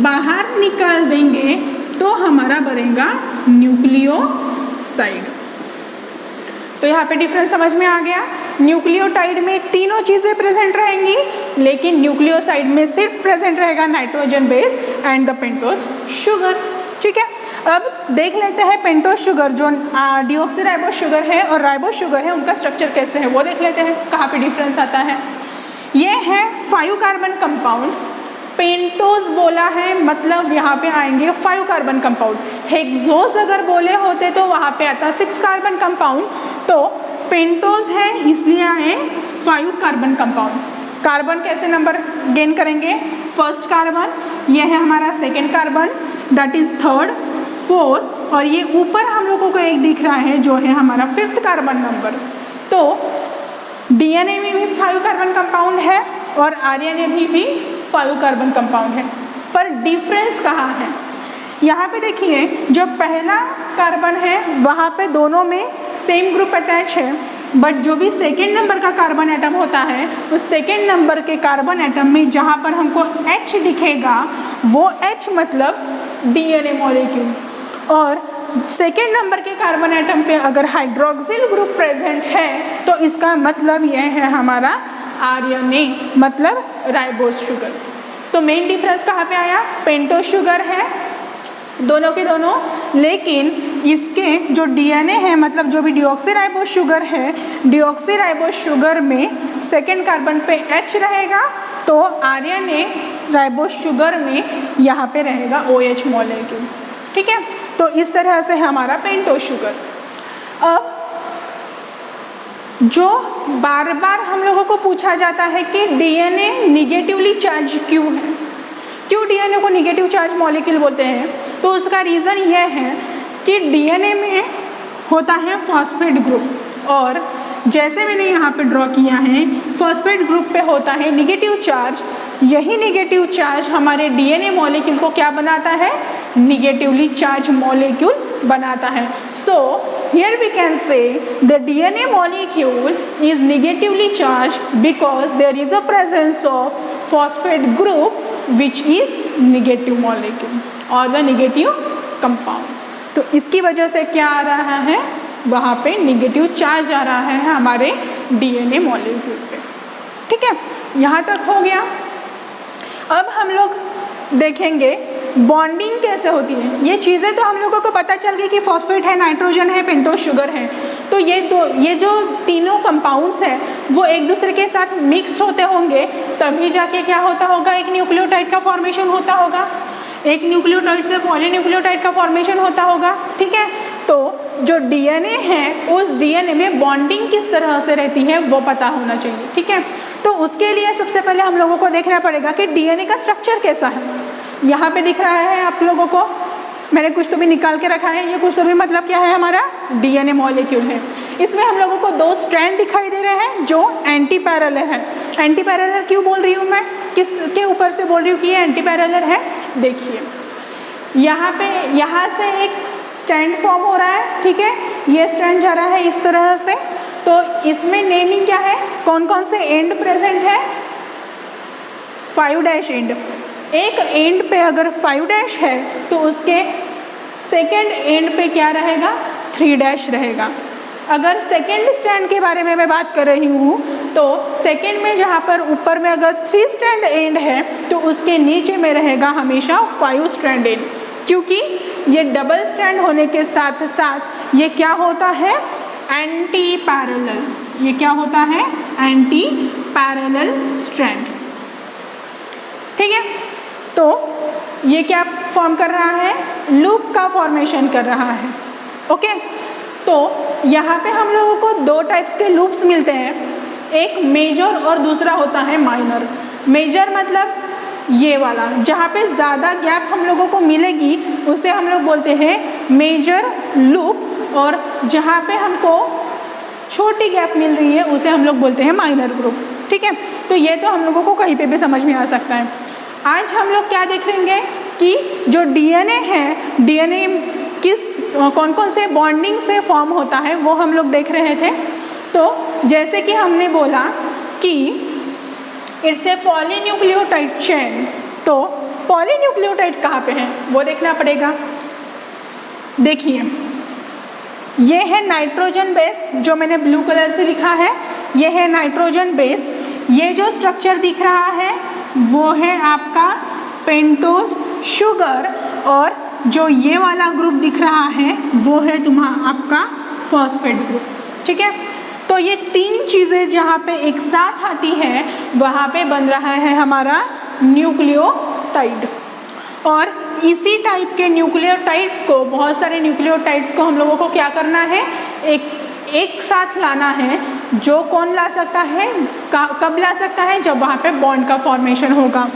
बाहर निकाल देंगे तो हमारा बनेगा न्यूक्लियोसाइड। तो यहाँ पे डिफरेंस समझ में आ गया। न्यूक्लियोटाइड में तीनों चीज़ें प्रेजेंट रहेंगी, लेकिन न्यूक्लियोसाइड में सिर्फ प्रेजेंट रहेगा nitrogen base and the pentose sugar. ठीक है, अब देख लेते हैं पेंटोस शुगर जो डीऑक्सीराइबोस शुगर है और राइबोस शुगर है, उनका स्ट्रक्चर कैसे है वो देख लेते हैं, कहाँ पे डिफरेंस आता है। ये है 5 कार्बन कंपाउंड, पेंटोस बोला है मतलब यहाँ पे आएंगे 5 कार्बन कंपाउंड। हेक्सोस अगर बोले होते तो वहाँ पे आता 6 कार्बन कंपाउंड, तो पेंटोस है इसलिए आए 5 कार्बन कंपाउंड। कार्बन कैसे नंबर गेन करेंगे, फर्स्ट कार्बन, ये है हमारा second carbon, that is third, fourth, और ये ऊपर हम लोगों को एक दिख रहा है जो है हमारा 5th कार्बन नंबर। तो डीएनए में भी 5 कार्बन कंपाउंड है और आरएनए भी 5 कार्बन कंपाउंड है, पर डिफरेंस कहाँ है। यहाँ पे देखिए जो पहला कार्बन है वहाँ पे दोनों में सेम ग्रुप अटैच है, बट जो भी सेकेंड नंबर का कार्बन एटम होता है उस सेकेंड नंबर के कार्बन एटम में जहाँ पर हमको H दिखेगा वो H मतलब डीएनए मॉलिक्यूल, और सेकेंड नंबर के कार्बन एटम पे अगर हाइड्रोक्सिल ग्रुप प्रेजेंट है तो इसका मतलब यह है हमारा आरएनए मतलब राइबोस शुगर। तो मेन डिफरेंस कहाँ पे आया, पेंटोस शुगर है दोनों के दोनों, लेकिन इसके जो डीएनए है मतलब जो भी डीऑक्सीराइबोस शुगर है, डीऑक्सीराइबोस शुगर में सेकेंड कार्बन पे H रहेगा, तो आरएनए राइबोस शुगर में यहाँ पे रहेगा OH मॉलिक्यूल। ठीक है, तो इस तरह से हमारा पेंटोस शुगर। अब जो बार बार हम लोगों को पूछा जाता है कि डीएनए निगेटिवली चार्ज क्यों है, क्यों डीएनए को निगेटिव चार्ज मॉलिक्यूल बोलते हैं, तो उसका रीज़न यह है कि डीएनए में होता है फॉस्फेट ग्रुप, और जैसे मैंने यहाँ पे ड्रॉ किया है फॉस्फेट ग्रुप पे होता है निगेटिव चार्ज। यही निगेटिव चार्ज हमारे डीएनए मॉलिक्यूल को क्या बनाता है, निगेटिवली चार्ज मॉलिक्यूल बनाता है। सो here we can say the DNA molecule is negatively charged because there is a presence of phosphate group which is negative molecule or the negative compound। तो इसकी वजह से क्या आ रहा है, वहाँ पे निगेटिव चार्ज आ रहा है हमारे डीएनए मॉलिक्यूल पे। ठीक है, यहाँ तक हो गया। अब हम लोग देखेंगे बॉन्डिंग कैसे होती है। ये चीज़ें तो हम लोगों को पता चल गई कि फॉस्फेट है, नाइट्रोजन है, पेंटोस शुगर है, तो ये जो तीनों कंपाउंड्स हैं वो एक दूसरे के साथ मिक्स होते होंगे, तभी जाके क्या होता होगा, एक न्यूक्लियोटाइड का फॉर्मेशन होता होगा, एक न्यूक्लियोटाइड से पॉलीन्यूक्लियोटाइड का फॉर्मेशन होता होगा। ठीक है, तो जो डीएनए है उस डीएनए में बॉन्डिंग किस तरह से रहती है वो पता होना चाहिए। ठीक है, तो उसके लिए सबसे पहले हम लोगों को देखना पड़ेगा कि डीएनए का स्ट्रक्चर कैसा है। यहाँ पे दिख रहा है आप लोगों को, मैंने कुछ तो भी निकाल के रखा है, ये कुछ तो भी मतलब क्या है, हमारा डीएनए मॉलिक्यूल है। इसमें हम लोगों को 2 स्ट्रैंड दिखाई दे रहे हैं जो एंटी पैरेलल है। एंटी पैरेलल क्यों बोल रही हूँ मैं, किसके ऊपर से बोल रही हूँ कि ये एंटी पैरेलल है? देखिए यहाँ से एक स्ट्रैंड फॉर्म हो रहा है, ठीक है, ये स्ट्रैंड जा रहा है इस तरह से। तो इसमें नेमिंग क्या है, कौन कौन से एंड प्रेजेंट है? 5 डैश एंड। एक एंड पे अगर 5 डैश है तो उसके सेकेंड एंड पे क्या रहेगा? 3 डैश रहेगा। अगर सेकेंड स्ट्रैंड के बारे में मैं बात कर रही हूँ तो सेकेंड में जहाँ पर ऊपर में अगर 3 स्ट्रैंड एंड है तो उसके नीचे में रहेगा हमेशा 5 स्ट्रैंड एंड, क्योंकि ये डबल स्ट्रैंड होने के साथ साथ ये क्या होता है? Anti parallel. ये क्या होता है? एंटी पैरेलल स्ट्रैंड, ठीक है। तो ये क्या फॉर्म कर रहा है? लूप का फॉर्मेशन कर रहा है, ओके। तो यहाँ पे हम लोगों को 2 टाइप्स के लूप्स मिलते हैं, एक मेजर और दूसरा होता है माइनर। मेजर मतलब ये वाला, जहाँ पे ज़्यादा गैप हम लोगों को मिलेगी उसे हम लोग बोलते हैं मेजर लूप, और जहाँ पे हमको छोटी गैप मिल रही है उसे हम लोग बोलते हैं माइनर ग्रुप, ठीक है। तो ये तो हम लोगों को कहीं पे भी समझ में आ सकता है। आज हम लोग क्या देखेंगे कि जो डीएनए है, डीएनए कौन कौन से बॉन्डिंग से फॉर्म होता है वो हम लोग देख रहे थे। तो जैसे कि हमने बोला कि इट्स ए पॉलीन्यूक्लियोटाइड चेन, तो पॉलीन्यूक्लियोटाइड कहाँ पे है वो देखना पड़ेगा। देखिए ये है नाइट्रोजन बेस, जो मैंने ब्लू कलर से लिखा है, ये है नाइट्रोजन बेस। ये जो स्ट्रक्चर दिख रहा है वो है आपका पेंटोज शुगर, और जो ये वाला ग्रुप दिख रहा है वो है आपका फॉस्फेट ग्रुप, ठीक है। तो ये 3 चीज़ें जहाँ पे एक साथ आती है वहाँ पे बन रहा है हमारा न्यूक्लियोटाइड। और इसी टाइप के न्यूक्लियोटाइड्स को, बहुत सारे न्यूक्लियोटाइड्स को हम लोगों को क्या करना है? एक साथ लाना है। जो कौन ला सकता है, कब ला सकता है? जब वहाँ पे बॉन्ड का फॉर्मेशन होगा।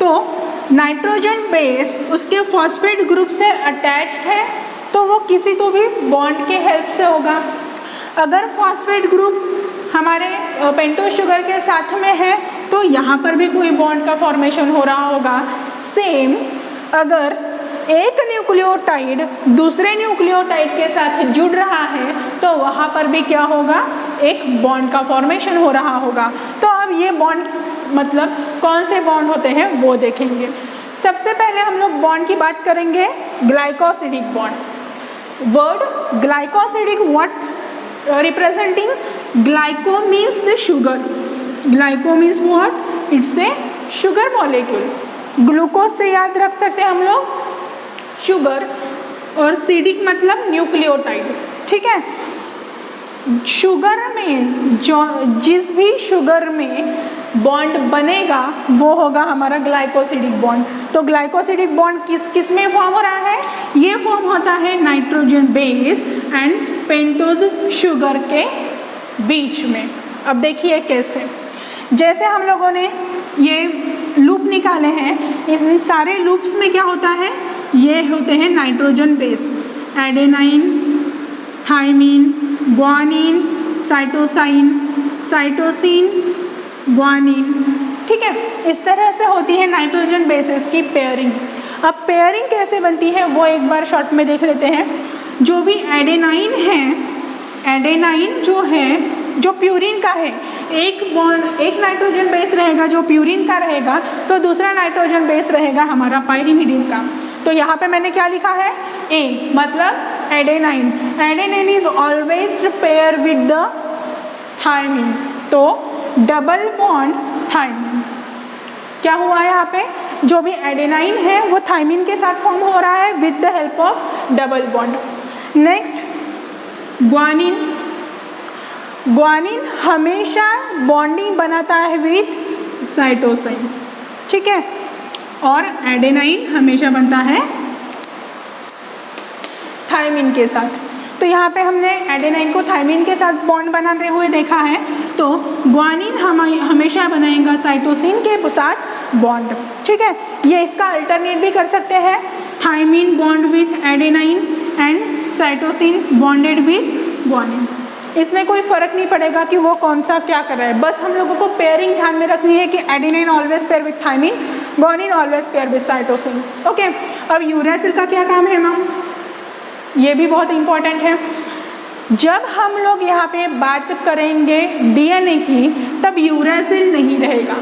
तो नाइट्रोजन बेस उसके फॉस्फेट ग्रुप से अटैच्ड है तो वो किसी तो भी बॉन्ड के हेल्प से होगा। अगर फॉस्फेट ग्रुप हमारे पेंटोज शुगर के साथ में है तो यहाँ पर भी कोई बॉन्ड का फॉर्मेशन हो रहा होगा। सेम अगर एक न्यूक्लियोटाइड दूसरे न्यूक्लियोटाइड के साथ जुड़ रहा है तो वहाँ पर भी क्या होगा? एक बॉन्ड का फॉर्मेशन हो रहा होगा। तो अब ये बॉन्ड मतलब कौन से बॉन्ड होते हैं वो देखेंगे। सबसे पहले हम लोग बॉन्ड की बात करेंगे, glycosidic bond. Word glycosidic what representing? Glyco means the sugar. Glyco means what? It's a sugar molecule. Glucose से याद रख सकते हैं हम लोग शुगर, और सिडिक मतलब न्यूक्लियोटाइड, ठीक है। शुगर में जो जिस भी शुगर में बॉन्ड बनेगा वो होगा हमारा ग्लाइकोसिडिक बॉन्ड। तो ग्लाइकोसिडिक बॉन्ड किस किस में फॉर्म हो रहा है? ये फॉर्म होता है nitrogen base and pentose sugar के बीच में। अब देखिए कैसे, जैसे हम लोगों ने ये लूप निकाले हैं, इन सारे लूप्स में क्या होता है? ये होते हैं nitrogen base, adenine, thymine, guanine, cytosine, cytosine, guanine, ठीक है। इस तरह से होती है नाइट्रोजन बेसेस की पेयरिंग। अब पेयरिंग कैसे बनती है वो एक बार शॉर्ट में देख लेते हैं। जो भी एडेनाइन है, एडेनाइन जो है जो प्यूरिन का है, एक नाइट्रोजन बेस रहेगा जो प्यूरिन का रहेगा, तो दूसरा नाइट्रोजन बेस रहेगा हमारा पाइरीमिडीन का। तो यहाँ पे मैंने क्या लिखा है? ए मतलब adenine. Adenine is always pair with the thymine, तो डबल बॉन्ड थायमिन। क्या हुआ है यहाँ पे? जो भी एडेनाइन है वो थायमिन के साथ फॉर्म हो रहा है with the help of double bond. Next guanine. Guanine हमेशा बॉन्डिंग बनाता है विथ साइटोसिन, ठीक है। और एडेनाइन हमेशा बनता है थायमिन के साथ। तो यहाँ पे हमने एडेनाइन को थायमिन के साथ बॉन्ड बनाते हुए देखा है। तो ग्वानिन हमेशा बनाएगा साइटोसिन के साथ बॉन्ड, ठीक है। ये इसका अल्टरनेट भी कर सकते हैं, thymine bond with adenine and cytosine bonded with guanine. इसमें कोई फ़र्क नहीं पड़ेगा कि वो कौन सा क्या कर रहा है, बस हम लोगों को पेयरिंग ध्यान में रखनी है कि adenine always pair with thymine, guanine always pair with cytosine. Okay, अब यूरेसिल का क्या काम है मैम, ये भी बहुत इंपॉर्टेंट है। जब हम लोग यहाँ पे बात करेंगे डीएनए की तब यूरेसिल नहीं रहेगा,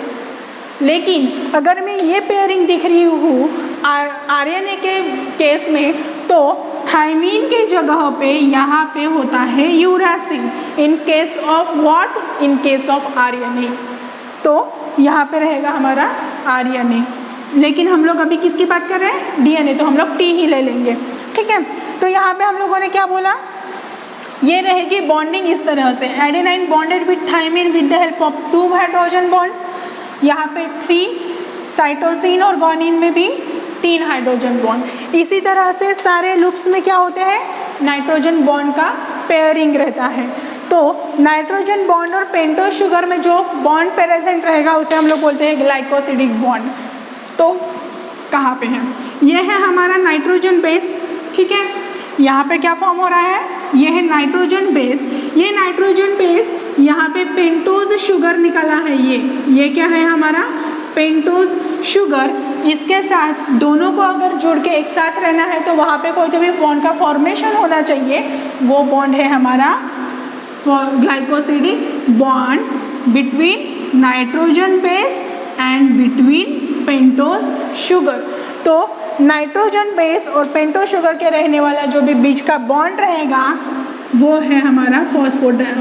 लेकिन अगर मैं ये पेयरिंग दिख रही हूँ आरएनए के केस में तो थाइमीन के जगह पे यहाँ पे होता है uracil in case of what, in case of RNA, तो यहाँ पे रहेगा हमारा आरएनए। लेकिन हम लोग अभी किसकी बात कर रहे हैं, डीएनए, तो हम लोग टी ही ले लेंगे, ठीक है। तो यहाँ पे हम लोगों ने क्या बोला, ये रहेगी बॉन्डिंग इस तरह से, adenine bonded with thymine with the help of 2 hydrogen bonds, यहाँ पे 3, साइटोसिन और गुआनिन में भी 3 हाइड्रोजन बॉन्ड। इसी तरह से सारे लूप्स में क्या होते हैं, नाइट्रोजन बॉन्ड का पेयरिंग रहता है। तो नाइट्रोजन बॉन्ड और पेंटोज शुगर में जो बॉन्ड प्रेजेंट रहेगा उसे हम लोग बोलते हैं ग्लाइकोसिडिक बॉन्ड। तो कहाँ पे है, ये है हमारा नाइट्रोजन बेस, ठीक है। यहाँ पे क्या फॉर्म हो रहा है, ये है नाइट्रोजन बेस, ये नाइट्रोजन बेस यहाँ पे पेंटोज शुगर निकला है, ये क्या है हमारा पेंटोज शुगर। इसके साथ दोनों को अगर जुड़ के एक साथ रहना है तो वहाँ पे कोई तो भी बॉन्ड का फॉर्मेशन होना चाहिए, वो बॉन्ड है हमारा glycosidic bond between nitrogen base and between pentose sugar. तो नाइट्रोजन बेस और पेंटोज शुगर के रहने वाला जो भी बीच का बॉन्ड रहेगा वो है हमारा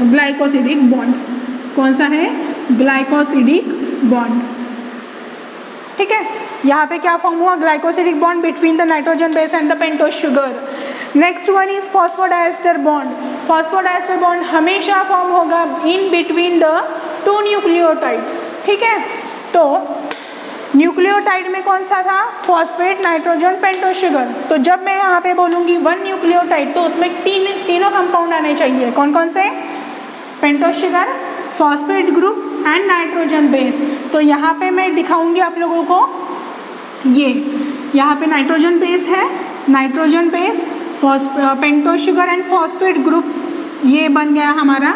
ग्लाइकोसिडिक बॉन्ड। कौन सा है, ग्लाइकोसिडिक बॉन्ड, ठीक है। यहाँ पे क्या फॉर्म हुआ, glycosidic bond between the nitrogen base and the pentose sugar. Next one is phosphodiester bond. Phosphodiester bond हमेशा फॉर्म होगा इन बिटवीन द 2 न्यूक्लियोटाइड्स, ठीक है। तो न्यूक्लियोटाइड में कौन सा था, फॉस्फेट, नाइट्रोजन, पेंटोज शुगर। तो जब मैं यहाँ पे बोलूँगी 1 न्यूक्लियोटाइड तो उसमें तीनों कंपाउंड आने चाहिए, कौन कौन से, pentose sugar, phosphate group and nitrogen base. तो यहाँ पे मैं दिखाऊंगी आप लोगों को, ये यहाँ पे नाइट्रोजन बेस है, nitrogen base, pentose sugar and phosphate group, ये बन गया हमारा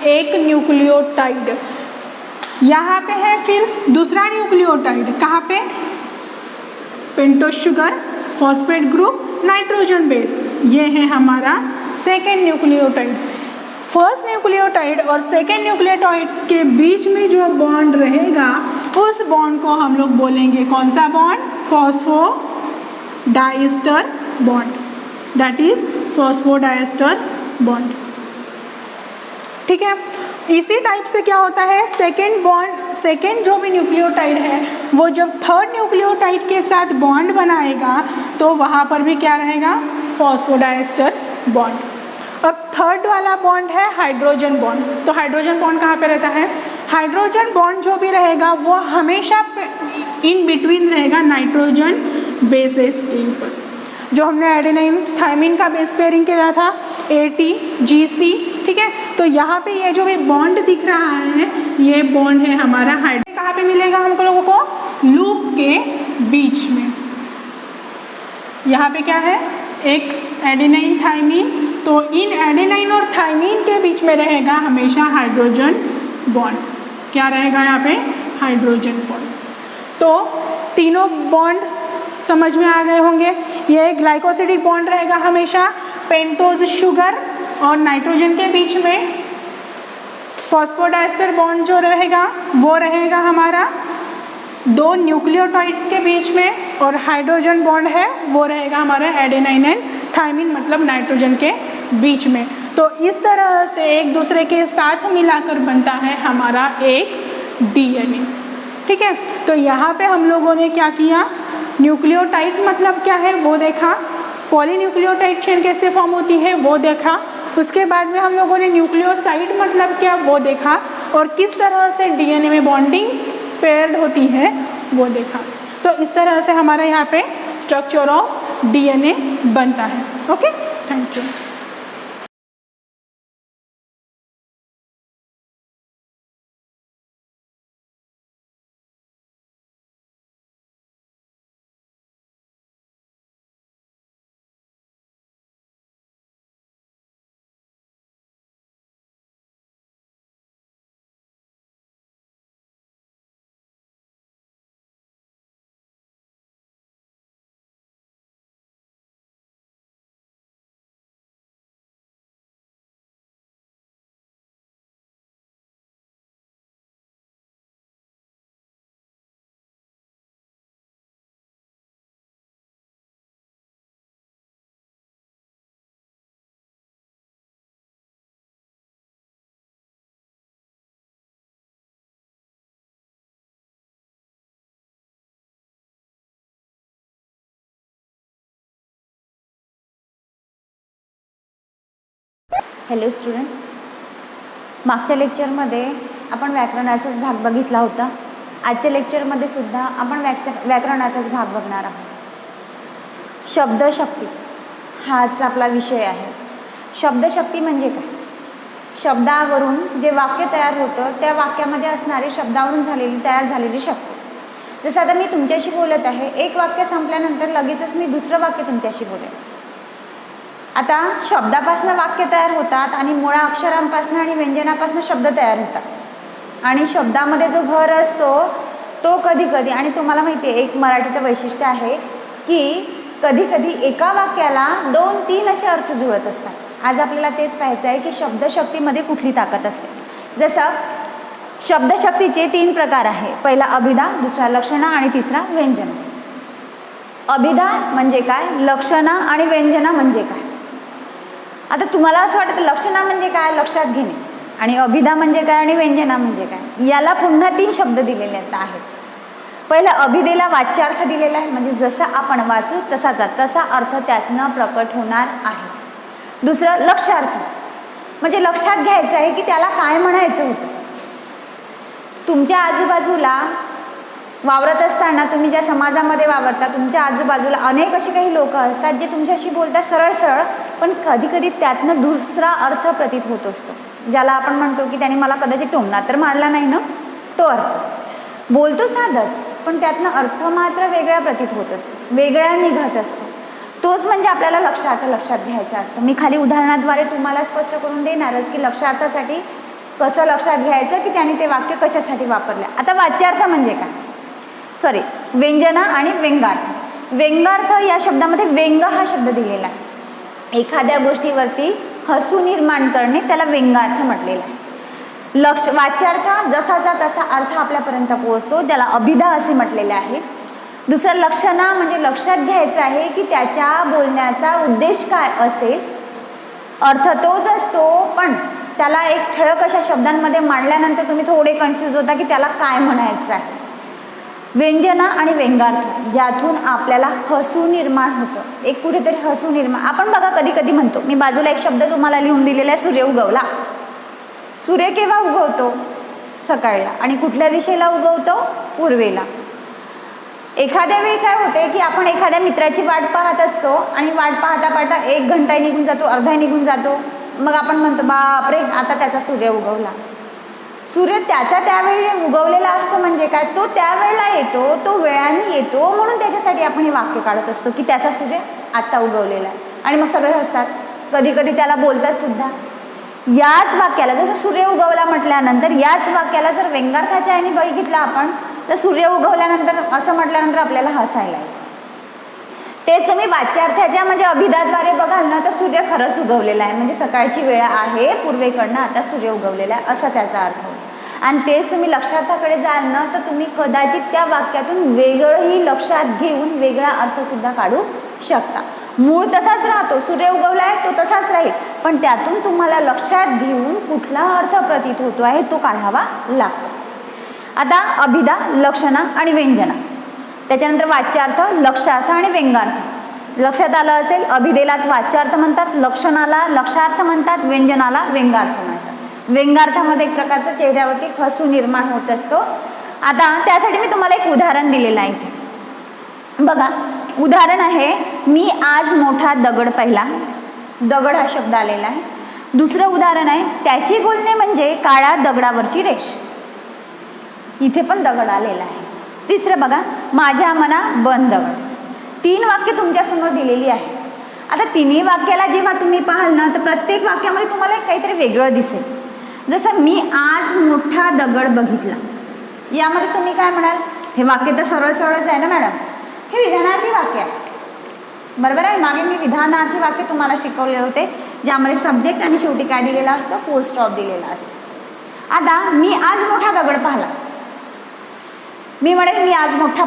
एक न्यूक्लियोटाइड। यहाँ पे है फिर दूसरा न्यूक्लियोटाइड, कहाँ पे, pentose sugar, phosphate group, nitrogen base, ये है हमारा सेकेंड न्यूक्लियोटाइड। फर्स्ट न्यूक्लियोटाइड और सेकेंड न्यूक्लियोटाइड के बीच में जो बॉन्ड रहेगा उस बॉन्ड को हम लोग बोलेंगे कौन सा bond, phosphodiester bond, that is phosphodiester bond, ठीक है। इसी टाइप से क्या होता है, सेकेंड बॉन्ड, सेकेंड जो भी न्यूक्लियोटाइड है वो जब थर्ड न्यूक्लियोटाइड के साथ बॉन्ड बनाएगा तो वहाँ पर भी क्या रहेगा, फॉस्फोडाइस्टर बॉन्ड। अब थर्ड वाला बॉन्ड है हाइड्रोजन बॉन्ड। तो हाइड्रोजन बॉन्ड कहाँ पे रहता है, हाइड्रोजन बॉन्ड जो भी रहेगा वो हमेशा इन बिटवीन रहेगा नाइट्रोजन बेसेस के ऊपर। जो हमने एडेनाइन थाइमिन का बेस पेयरिंग किया था ATGC, ठीक है। तो यहाँ पे ये जो भी बॉन्ड दिख रहा है ये बॉन्ड है हमारा हाइड्रोजन, कहाँ पे मिलेगा हम लोगों को, लूप के बीच में। यहाँ पे क्या है, एक एडेनाइन थाइमिन, तो इन एडेनाइन और थाइमिन के बीच में रहेगा हमेशा हाइड्रोजन बॉन्ड। क्या रहेगा यहाँ पे, हाइड्रोजन बॉन्ड। तो तीनों बॉन्ड समझ में आ गए होंगे। ये ग्लाइकोसिडिक बॉन्ड रहेगा हमेशा पेंटोज शुगर और नाइट्रोजन के बीच में। फॉस्फोडाइस्टर बॉन्ड जो रहेगा वो रहेगा हमारा 2 न्यूक्लियोटाइड्स के बीच में, और हाइड्रोजन बॉन्ड है वो रहेगा हमारा एडेनाइन एंड थाइमिन मतलब नाइट्रोजन के बीच में। तो इस तरह से एक दूसरे के साथ मिलाकर बनता है हमारा एक डीएनए, ठीक है। तो यहाँ पे हम लोगों ने क्या किया, न्यूक्लियोटाइड मतलब क्या है वो देखा, पॉलीन्यूक्लियोटाइड चेन कैसे फॉर्म होती है वो देखा, उसके बाद में हम लोगों ने न्यूक्लियोसाइड मतलब क्या वो देखा, और किस तरह से डीएनए में बॉन्डिंग पेयर्ड होती है वो देखा। तो इस तरह से हमारा यहाँ पे स्ट्रक्चर ऑफ डीएनए बनता है। Okay, thank you. Hello student, मागच्या लेक्चरमध्ये आपण व्याकरणाचाच भाग बघितला होता. आजच्या लेक्चरमध्ये सुद्धा आपण व्याकरणाचाच भाग बघणार आहोत. शब्दशक्ती हाच आपला विषय आहे. शब्दशक्ती म्हणजे काय? शब्दावरून जे वाक्य तयार होतं त्या वाक्यामध्ये असणारी शब्दावरून तयार झालेली शक्ती. जसं आता मी तुमच्याशी बोलत आहे, एक वाक्य संपल्यानंतर लगेचच मी दुसरं वाक्य तुमच्याशी बोलेन. आता शब्दापासून वाक्य तयार होतात आणि मुळा अक्षरांपासून आणि व्यंजनापासून शब्द तयार होतात आणि शब्दामध्ये जो भर असतो तो कधी कधी, आणि तुम्हाला माहिती आहे एक मराठीचं वैशिष्ट्य आहे की कधी कधी एका वाक्याला 2-3 असे अर्थ जुळत असतात. आज आपल्याला तेच पाहायचं आहे की शब्दशक्तीमध्ये कुठली ताकद असते. जसं शब्दशक्तीचे 3 प्रकार आहे. पहिला अभिधा, दुसरा लक्षणा आणि तिसरा व्यंजना. अभिधा म्हणजे काय, लक्षणा आणि व्यंजना म्हणजे काय? आता तुम्हाला असं वाटतं लक्षणा म्हणजे काय, लक्षात घेणे, आणि अभिधा म्हणजे काय आणि व्यंजना म्हणजे काय. याला पुन्हा 3 शब्द दिलेले आहेत. पहिला अभिधेला वाच्यार्थ दिलेला आहे, म्हणजे जसं आपण वाचू तसा अर्थ त्यातनं प्रकट होणार आहे. दुसरं लक्षार्थ, म्हणजे लक्षात घ्यायचं आहे की त्याला काय म्हणायचं होतं. तुमच्या आजूबाजूला वावरत असताना, तुम्ही ज्या समाजामध्ये वावरता, तुमच्या आजूबाजूला अनेक अशी काही लोक असतात जे तुमच्याशी बोलतात सरळ सरळ, पण कधी कधी त्यातनं दुसरा अर्थ प्रतीत होत असतो, ज्याला आपण म्हणतो की त्याने मला कदाचित टोमणा तर मारला नाही ना, तो अर्थ. बोलतो साधंच पण त्यातनं अर्थ मात्र वेगळ्या प्रतीत होत असतो, वेगळ्या निघत असतो. तोच म्हणजे आपल्याला लक्षात घ्यायचा असतो. मी खाली उदाहरणाद्वारे तुम्हाला स्पष्ट करून देणारच की लक्षार्थासाठी कसं लक्षात घ्यायचं की त्याने ते वाक्य कशासाठी वापरलं. आता वाच्यार्थ म्हणजे काय, सॉरी व्यंजना आणि व्यंगार्थ. व्यंगार्थ या शब्दामध्ये व्यंग हा शब्द दिलेला आहे. एखाद्या गोष्टीवरती हसू निर्माण करणे त्याला व्यंगार्थ म्हटलेला आहे. वाच्यार्थ जसाचा तसा अर्थ आपल्यापर्यंत पोहोचतो, ज्याला अभिधा असे म्हटलेले आहे. दुसरं लक्षणा म्हणजे लक्षात घ्यायचं आहे की त्याच्या बोलण्याचा उद्देश काय असेल. अर्थ तोच असतो पण त्याला एक ठळक अशा शब्दांमध्ये मांडल्यानंतर तुम्ही थोडे कन्फ्यूज होता की त्याला काय म्हणायचं आहे. व्यंजना आणि व्यंगार्थ, ज्यातून आपल्याला हसू निर्माण होतं, एक कुठेतरी हसू निर्माण. आपण बघा कधी कधी म्हणतो, मी बाजूला एक शब्द तुम्हाला लिहून दिलेला आहे, सूर्य उगवला. सूर्य केव्हा उगवतो, सकाळला, आणि कुठल्या दिशेला उगवतो, पूर्वेला. एखाद्या वेळी काय होते की आपण एखाद्या मित्राची वाट पाहत असतो आणि वाट पाहता पाहता 1 घंटा निघून जातो, अर्धा निघून जातो, मग आपण म्हणतो बापरे आता त्याचा सूर्य उगवला. सूर्य त्याचा त्यावेळी उगवलेला असतो म्हणजे काय, तो त्यावेळेला येतो, तो वेळाने येतो, म्हणून त्याच्यासाठी आपण हे वाक्य काढत असतो की त्याचा सूर्य आत्ता उगवलेला आहे. आणि मग सगळे हसतात, कधी कधी त्याला बोलतात सुद्धा. याच वाक्याला जसं सूर्य उगवला म्हटल्यानंतर याच वाक्याला जर व्यंगार्थाच्या याने बघितलं आपण तर सूर्य उगवल्यानंतर असं म्हटल्यानंतर आपल्याला हसायला येईल. तेच तुम्ही वाच्यार्थाच्या म्हणजे अभिधाद्वारे बघाल ना तर सूर्य खरंच उगवलेला आहे, म्हणजे सकाळची वेळ आहे, पूर्वेकडनं आता सूर्य उगवलेला आहे असा त्याचा अर्थ होतो. आणि तेच तुम्ही लक्षार्थाकडे जाल ना तर तुम्ही कदाचित त्या वाक्यातून वेगळंही लक्षात घेऊन वेगळा अर्थसुद्धा काढू शकता. मूळ तसाच राहतो, सूर्य उगवला आहे तो तसाच राहील, पण त्यातून तुम्हाला लक्षात घेऊन कुठला अर्थ प्रतीत होतो आहे तो काढावा लागतो. आता अभिधा, लक्षणा आणि व्यंजना, त्याच्यानंतर वाच्यार्थ, लक्षार्थ आणि व्यंगार्थ. लक्षात आलं असेल, अभिधेलाच वाच्यार्थ म्हणतात, लक्षणाला लक्षार्थ म्हणतात, व्यंजनाला व्यंगार्थ म्हणतात. व्यंगार्थामध्ये एक प्रकारचं चेहऱ्यावरती हसू निर्माण होत असतो. आता त्यासाठी मी तुम्हाला एक उदाहरण दिलेलं आहे इथे बघा. उदाहरण आहे, मी आज मोठा दगड पाहिला. दगड हा शब्द आलेला आहे. दुसरं उदाहरण आहे, त्याची बोलणे म्हणजे काळ्या दगडावरची रेष. इथे पण दगड आलेला आहे. तिसरं बघा, माझ्या मना बंद दगड. 3 वाक्य तुमच्यासमोर दिलेली आहे. आता तिन्ही वाक्याला जेव्हा तुम्ही पाहाल ना तर प्रत्येक वाक्यामध्ये तुम्हाला काहीतरी वेगळं दिसेल. जसं मी आज मोठा दगड बघितला, यामध्ये तुम्ही काय म्हणाल, हे वाक्य तर सरळ सरळच आहे ना मॅडम, हे विधानार्थी वाक्य आहे, बरोबर आहे. मागे मी विधानार्थी वाक्य तुम्हाला शिकवले होते, ज्यामध्ये सब्जेक्ट आणि शेवटी काय दिलेला असतो, फुल स्टॉप दिलेला असतो. आता मी आज मोठा दगड पाहिला, मी म्हणेल मी आज मोठा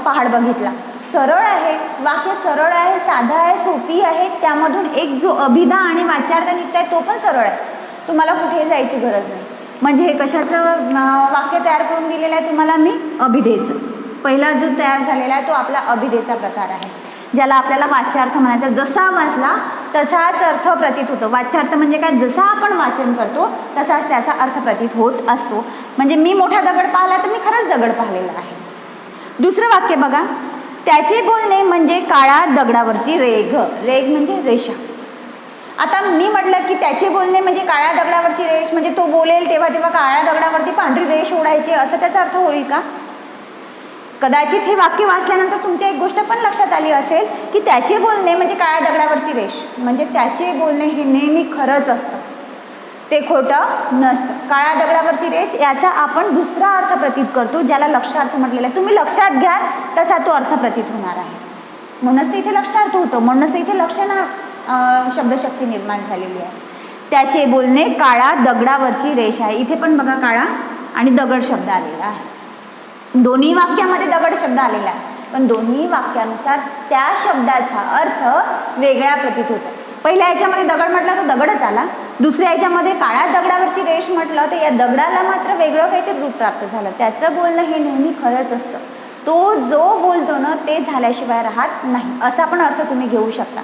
पहाड बघितला. सरळ आहे, वाक्य सरळ आहे, साधा आहे, सोपी आहे. त्यामधून एक जो अभिधा आणि वाच्यार्थ निघत आहे तो पण सरळ आहे, तुम्हाला कुठे जायची गरज नाही. म्हणजे हे कशाचं वाक्य तयार करून दिलेलं आहे तुम्हाला मी, अभिधेचं. पहिला जो तयार झालेला आहे तो आपला अभिधेचा प्रकार आहे, ज्याला आपल्याला वाच्यार्थ म्हणायचा. जसा वाचला तसाच अर्थ प्रतीत होतो. वाच्यार्थ म्हणजे काय, जसा आपण वाचन करतो तसाच त्याचा अर्थ प्रतीत होत असतो. म्हणजे मी मोठा दगड पाहिला तर मी खरंच दगड पाहिलेला आहे. दुसरं वाक्य बघा, त्याचे बोलणे म्हणजे काळ्या दगडावरची रेघ. रेघ म्हणजे रेषा. आता मी म्हटलं की त्याचे बोलणे म्हणजे काळ्या दगडावरची रेष, म्हणजे तो बोलेल तेव्हा तेव्हा काळ्या दगडावरती पांढरी रेष ओढायची, असं त्याचा अर्थ होईल का? कदाचित हे वाक्य वाचल्यानंतर तुमच्या एक गोष्ट पण लक्षात आली असेल की त्याचे बोलणे म्हणजे काळ्या दगडावरची रेष, म्हणजे त्याचे बोलणे हे नेहमी खरंच असतं, ते खोटं नसतं. काळ्या दगडावरची रेष याचा आपण दुसरा अर्थ प्रतीत करतो, ज्याला लक्षार्थ म्हटलेला आहे. तुम्ही लक्षात घ्याल तसा तो अर्थ प्रतीत होणार आहे. म्हणूनच ते इथे लक्षार्थ होतं, म्हणूनच इथे लक्षणा शब्दशक्ती निर्माण झालेली आहे. त्याचे बोलणे काळ्या दगडावरची रेष आहे. इथे पण बघा काळा आणि दगड शब्द आलेला आहे. दोन्ही वाक्यामध्ये दगड शब्द आलेला आहे, पण दोन्ही वाक्यानुसार त्या शब्दाचा अर्थ वेगळा प्रतीत होतो. पहिल्या याच्यामध्ये दगड म्हटलं तर दगडच आला, दुसऱ्या याच्यामध्ये काळ्या दगडावरची रेष म्हटलं तर या दगडाला मात्र वेगळं काहीतरी रूप प्राप्त झालं. त्याचं बोलणं हे नेहमी खरंच असतं. तो जो बोलतो ना ते झाल्याशिवाय राहत नाही, असा पण अर्थ तुम्ही घेऊ शकता.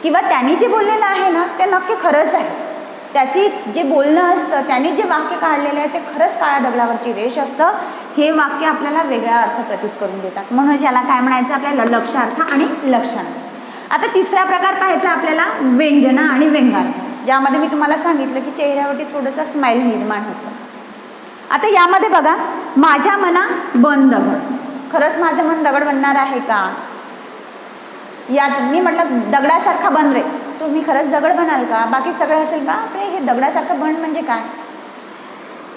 किंवा त्यांनी जे बोललेलं आहे ना ते नक्की खरंच आहे. त्याची जे बोलणं असतं, त्यांनी जे वाक्य काढलेलं आहे ते खरंच काळ्या दगडावरची रेष असतं. हे वाक्य आपल्याला वेगळा अर्थ प्रतीत करून देतात. म्हणून याला काय म्हणायचं आपल्याला, लक्षार्थ आणि लक्षण. आता तिसरा प्रकार पाहायचा आपल्याला व्यंजना आणि व्यंगार्थ, ज्यामध्ये मी तुम्हाला सांगितलं की चेहऱ्यावरती थोडंसं स्माईल निर्माण होतं. आता यामध्ये बघा, माझ्या मना बन दगड. खरंच माझं मन दगड बनणार आहे का? यात मी म्हटलं दगडासारखा बन रे, तुम्ही खरंच दगड बनाल का? बाकी सगळं असेल का? हे दगडासारखं बन म्हणजे काय?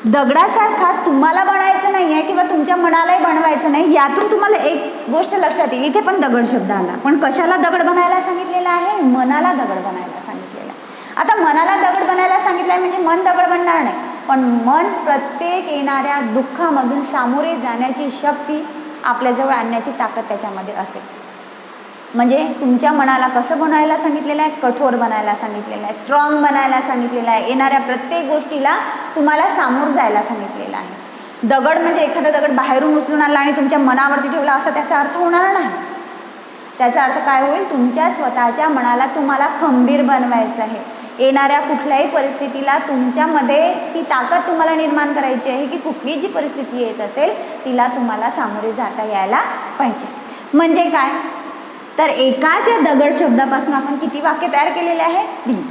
दगडासारखा तुम्हाला बनायचं नाही आहे किंवा तुमच्या मनालाही बनवायचं नाही. यातून तुम्हाला एक गोष्ट लक्षात येईल, इथे पण दगड शब्द आला, पण कशाला दगड बनायला सांगितलेला आहे? मनाला दगड बनायला सांगितलेलं आहे. आता मनाला दगड बनायला सांगितलं आहे म्हणजे मन दगड बनणार नाही, पण मन प्रत्येक येणाऱ्या दुःखामधून सामोरे जाण्याची शक्ती आपल्याजवळ आणण्याची ताकद त्याच्यामध्ये असेल. म्हणजे तुमच्या मनाला कसं बनायला सांगितलेलं आहे? कठोर बनायला सांगितलेलं आहे, स्ट्रॉंग बनायला सांगितलेलं आहे. येणाऱ्या प्रत्येक गोष्टीला तुम्हाला सामोर जायला सांगितलेलं आहे. दगड म्हणजे एखादा दगड बाहेरून उचलून आणला आणि तुमच्या मनावरती ठेवला असा त्याचा अर्थ होणार नाही. त्याचा अर्थ काय होईल? तुमच्या स्वतःच्या मनाला तुम्हाला खंबीर बनवायचं आहे. येणाऱ्या कुठल्याही परिस्थितीला तुमच्यामध्ये ती ताकद तुम्हाला निर्माण करायची आहे की कुठली जी परिस्थिती येत असेल तिला तुम्हाला सामोरे जाता यायला पाहिजे. म्हणजे काय तर एकाच दगड शब्दापासून आपण किती वाक्य तयार केलेले आहे? 3.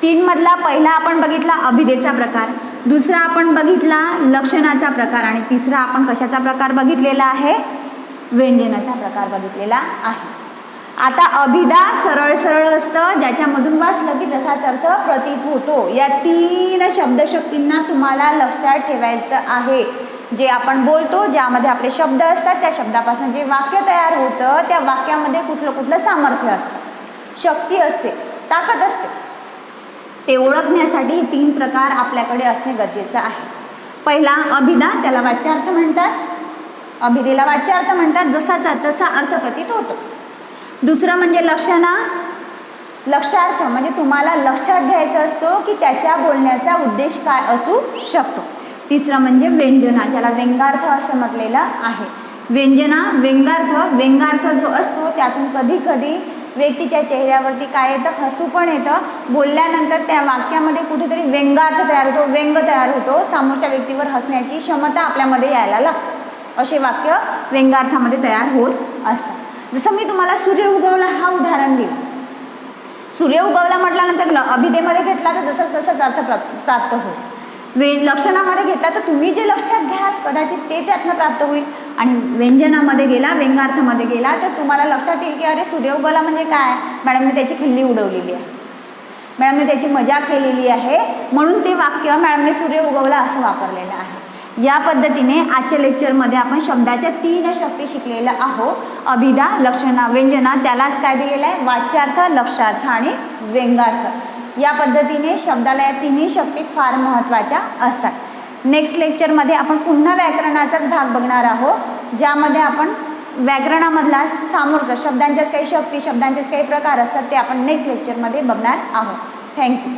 3 मधला पहिला आपण बघितला अभिधेचा प्रकार, दुसरा आपण बघितला लक्षणाचा प्रकार आणि तिसरा आपण कशाचा प्रकार बघितलेला आहे? व्यंजनाचा प्रकार बघितलेला आहे. आता अभिधा सरळ सरळ असतं, ज्याच्यामधून वाचलं की तसाच अर्थ प्रतीत होतो. या 3 शब्दशक्तींना तुम्हाला लक्षात ठेवायचं आहे. जे आपण बोलतो, ज्यामध्ये आपले शब्द असतात, त्या शब्दापासून जे वाक्य तयार होतं त्या वाक्यामध्ये कुठलं कुठलं सामर्थ्य असतं, शक्ती असते, ताकद असते. ते ओळखण्यासाठी हे 3 प्रकार आपल्याकडे असणे गरजेचं आहे. पहिला अभिधा, त्याला वाच्यार्थ म्हणतात. अभिधेला वाच्यार्थ म्हणतात, जसाचा तसा अर्थ प्रतीत होतो. दुसरं म्हणजे लक्षणा, लक्षार्थ म्हणजे तुम्हाला लक्षात घ्यायचं असतो की त्याच्या बोलण्याचा उद्देश काय असू शकतो. तिसरं म्हणजे व्यंजना, ज्याला व्यंगार्थ असं म्हटलेलं आहे. व्यंजना, व्यंगार्थ. व्यंगार्थ जो असतो त्यातून कधी कधी व्यक्तीच्या चेहऱ्यावरती काय येतं? हसू पण येतं. बोलल्यानंतर त्या वाक्यामध्ये कुठेतरी व्यंगार्थ तयार होतो, व्यंग तयार होतो, समोरच्या व्यक्तीवर हसण्याची क्षमता आपल्यामध्ये यायला लागते. असे वाक्य व्यंगार्थामध्ये तयार होत असतात. जसं मी तुम्हाला सूर्य उगवला हा उदाहरण दिलं. सूर्य उगवला म्हटल्यानंतर अभिधेमध्ये घेतला तर जसंच तसंच अर्थ प्राप्त होईल. लक्षणामध्ये घेतला तर तुम्ही जे लक्षात घ्याल कदाचित ते त्यातनं प्राप्त होईल. आणि व्यंजनामध्ये गेला, व्यंगार्थामध्ये गेला तर तुम्हाला लक्षात येईल की अरे सूर्य उगवला म्हणजे काय? मॅडमने त्याची खिल्ली उडवलेली आहे, मॅडमने त्याची मजा केलेली आहे, म्हणून ते वाक्य मॅडमने सूर्य उगवला असं वापरलेलं आहे. या पद्धतीने आजच्या लेक्चरमध्ये आपण शब्दाच्या 3 शक्ती शिकलेल्या आहोत. अभिधा, लक्षणा, व्यंजना. त्यालाच काय दिलेलं आहे? वाच्यार्थ, लक्षार्थ आणि व्यंगार्थ. या पद्धतीने शब्दाला या 3 शक्ती फार महत्त्वाच्या असतात. नेक्स्ट लेक्चरमध्ये आपण पुन्हा व्याकरणाचाच भाग बघणार आहोत, ज्यामध्ये आपण व्याकरणामधला सामोरचा शब्दांच्याच काही शक्ती, शब्दांचेच काही प्रकार असतात ते आपण नेक्स्ट लेक्चरमध्ये बघणार आहोत. थँक्यू.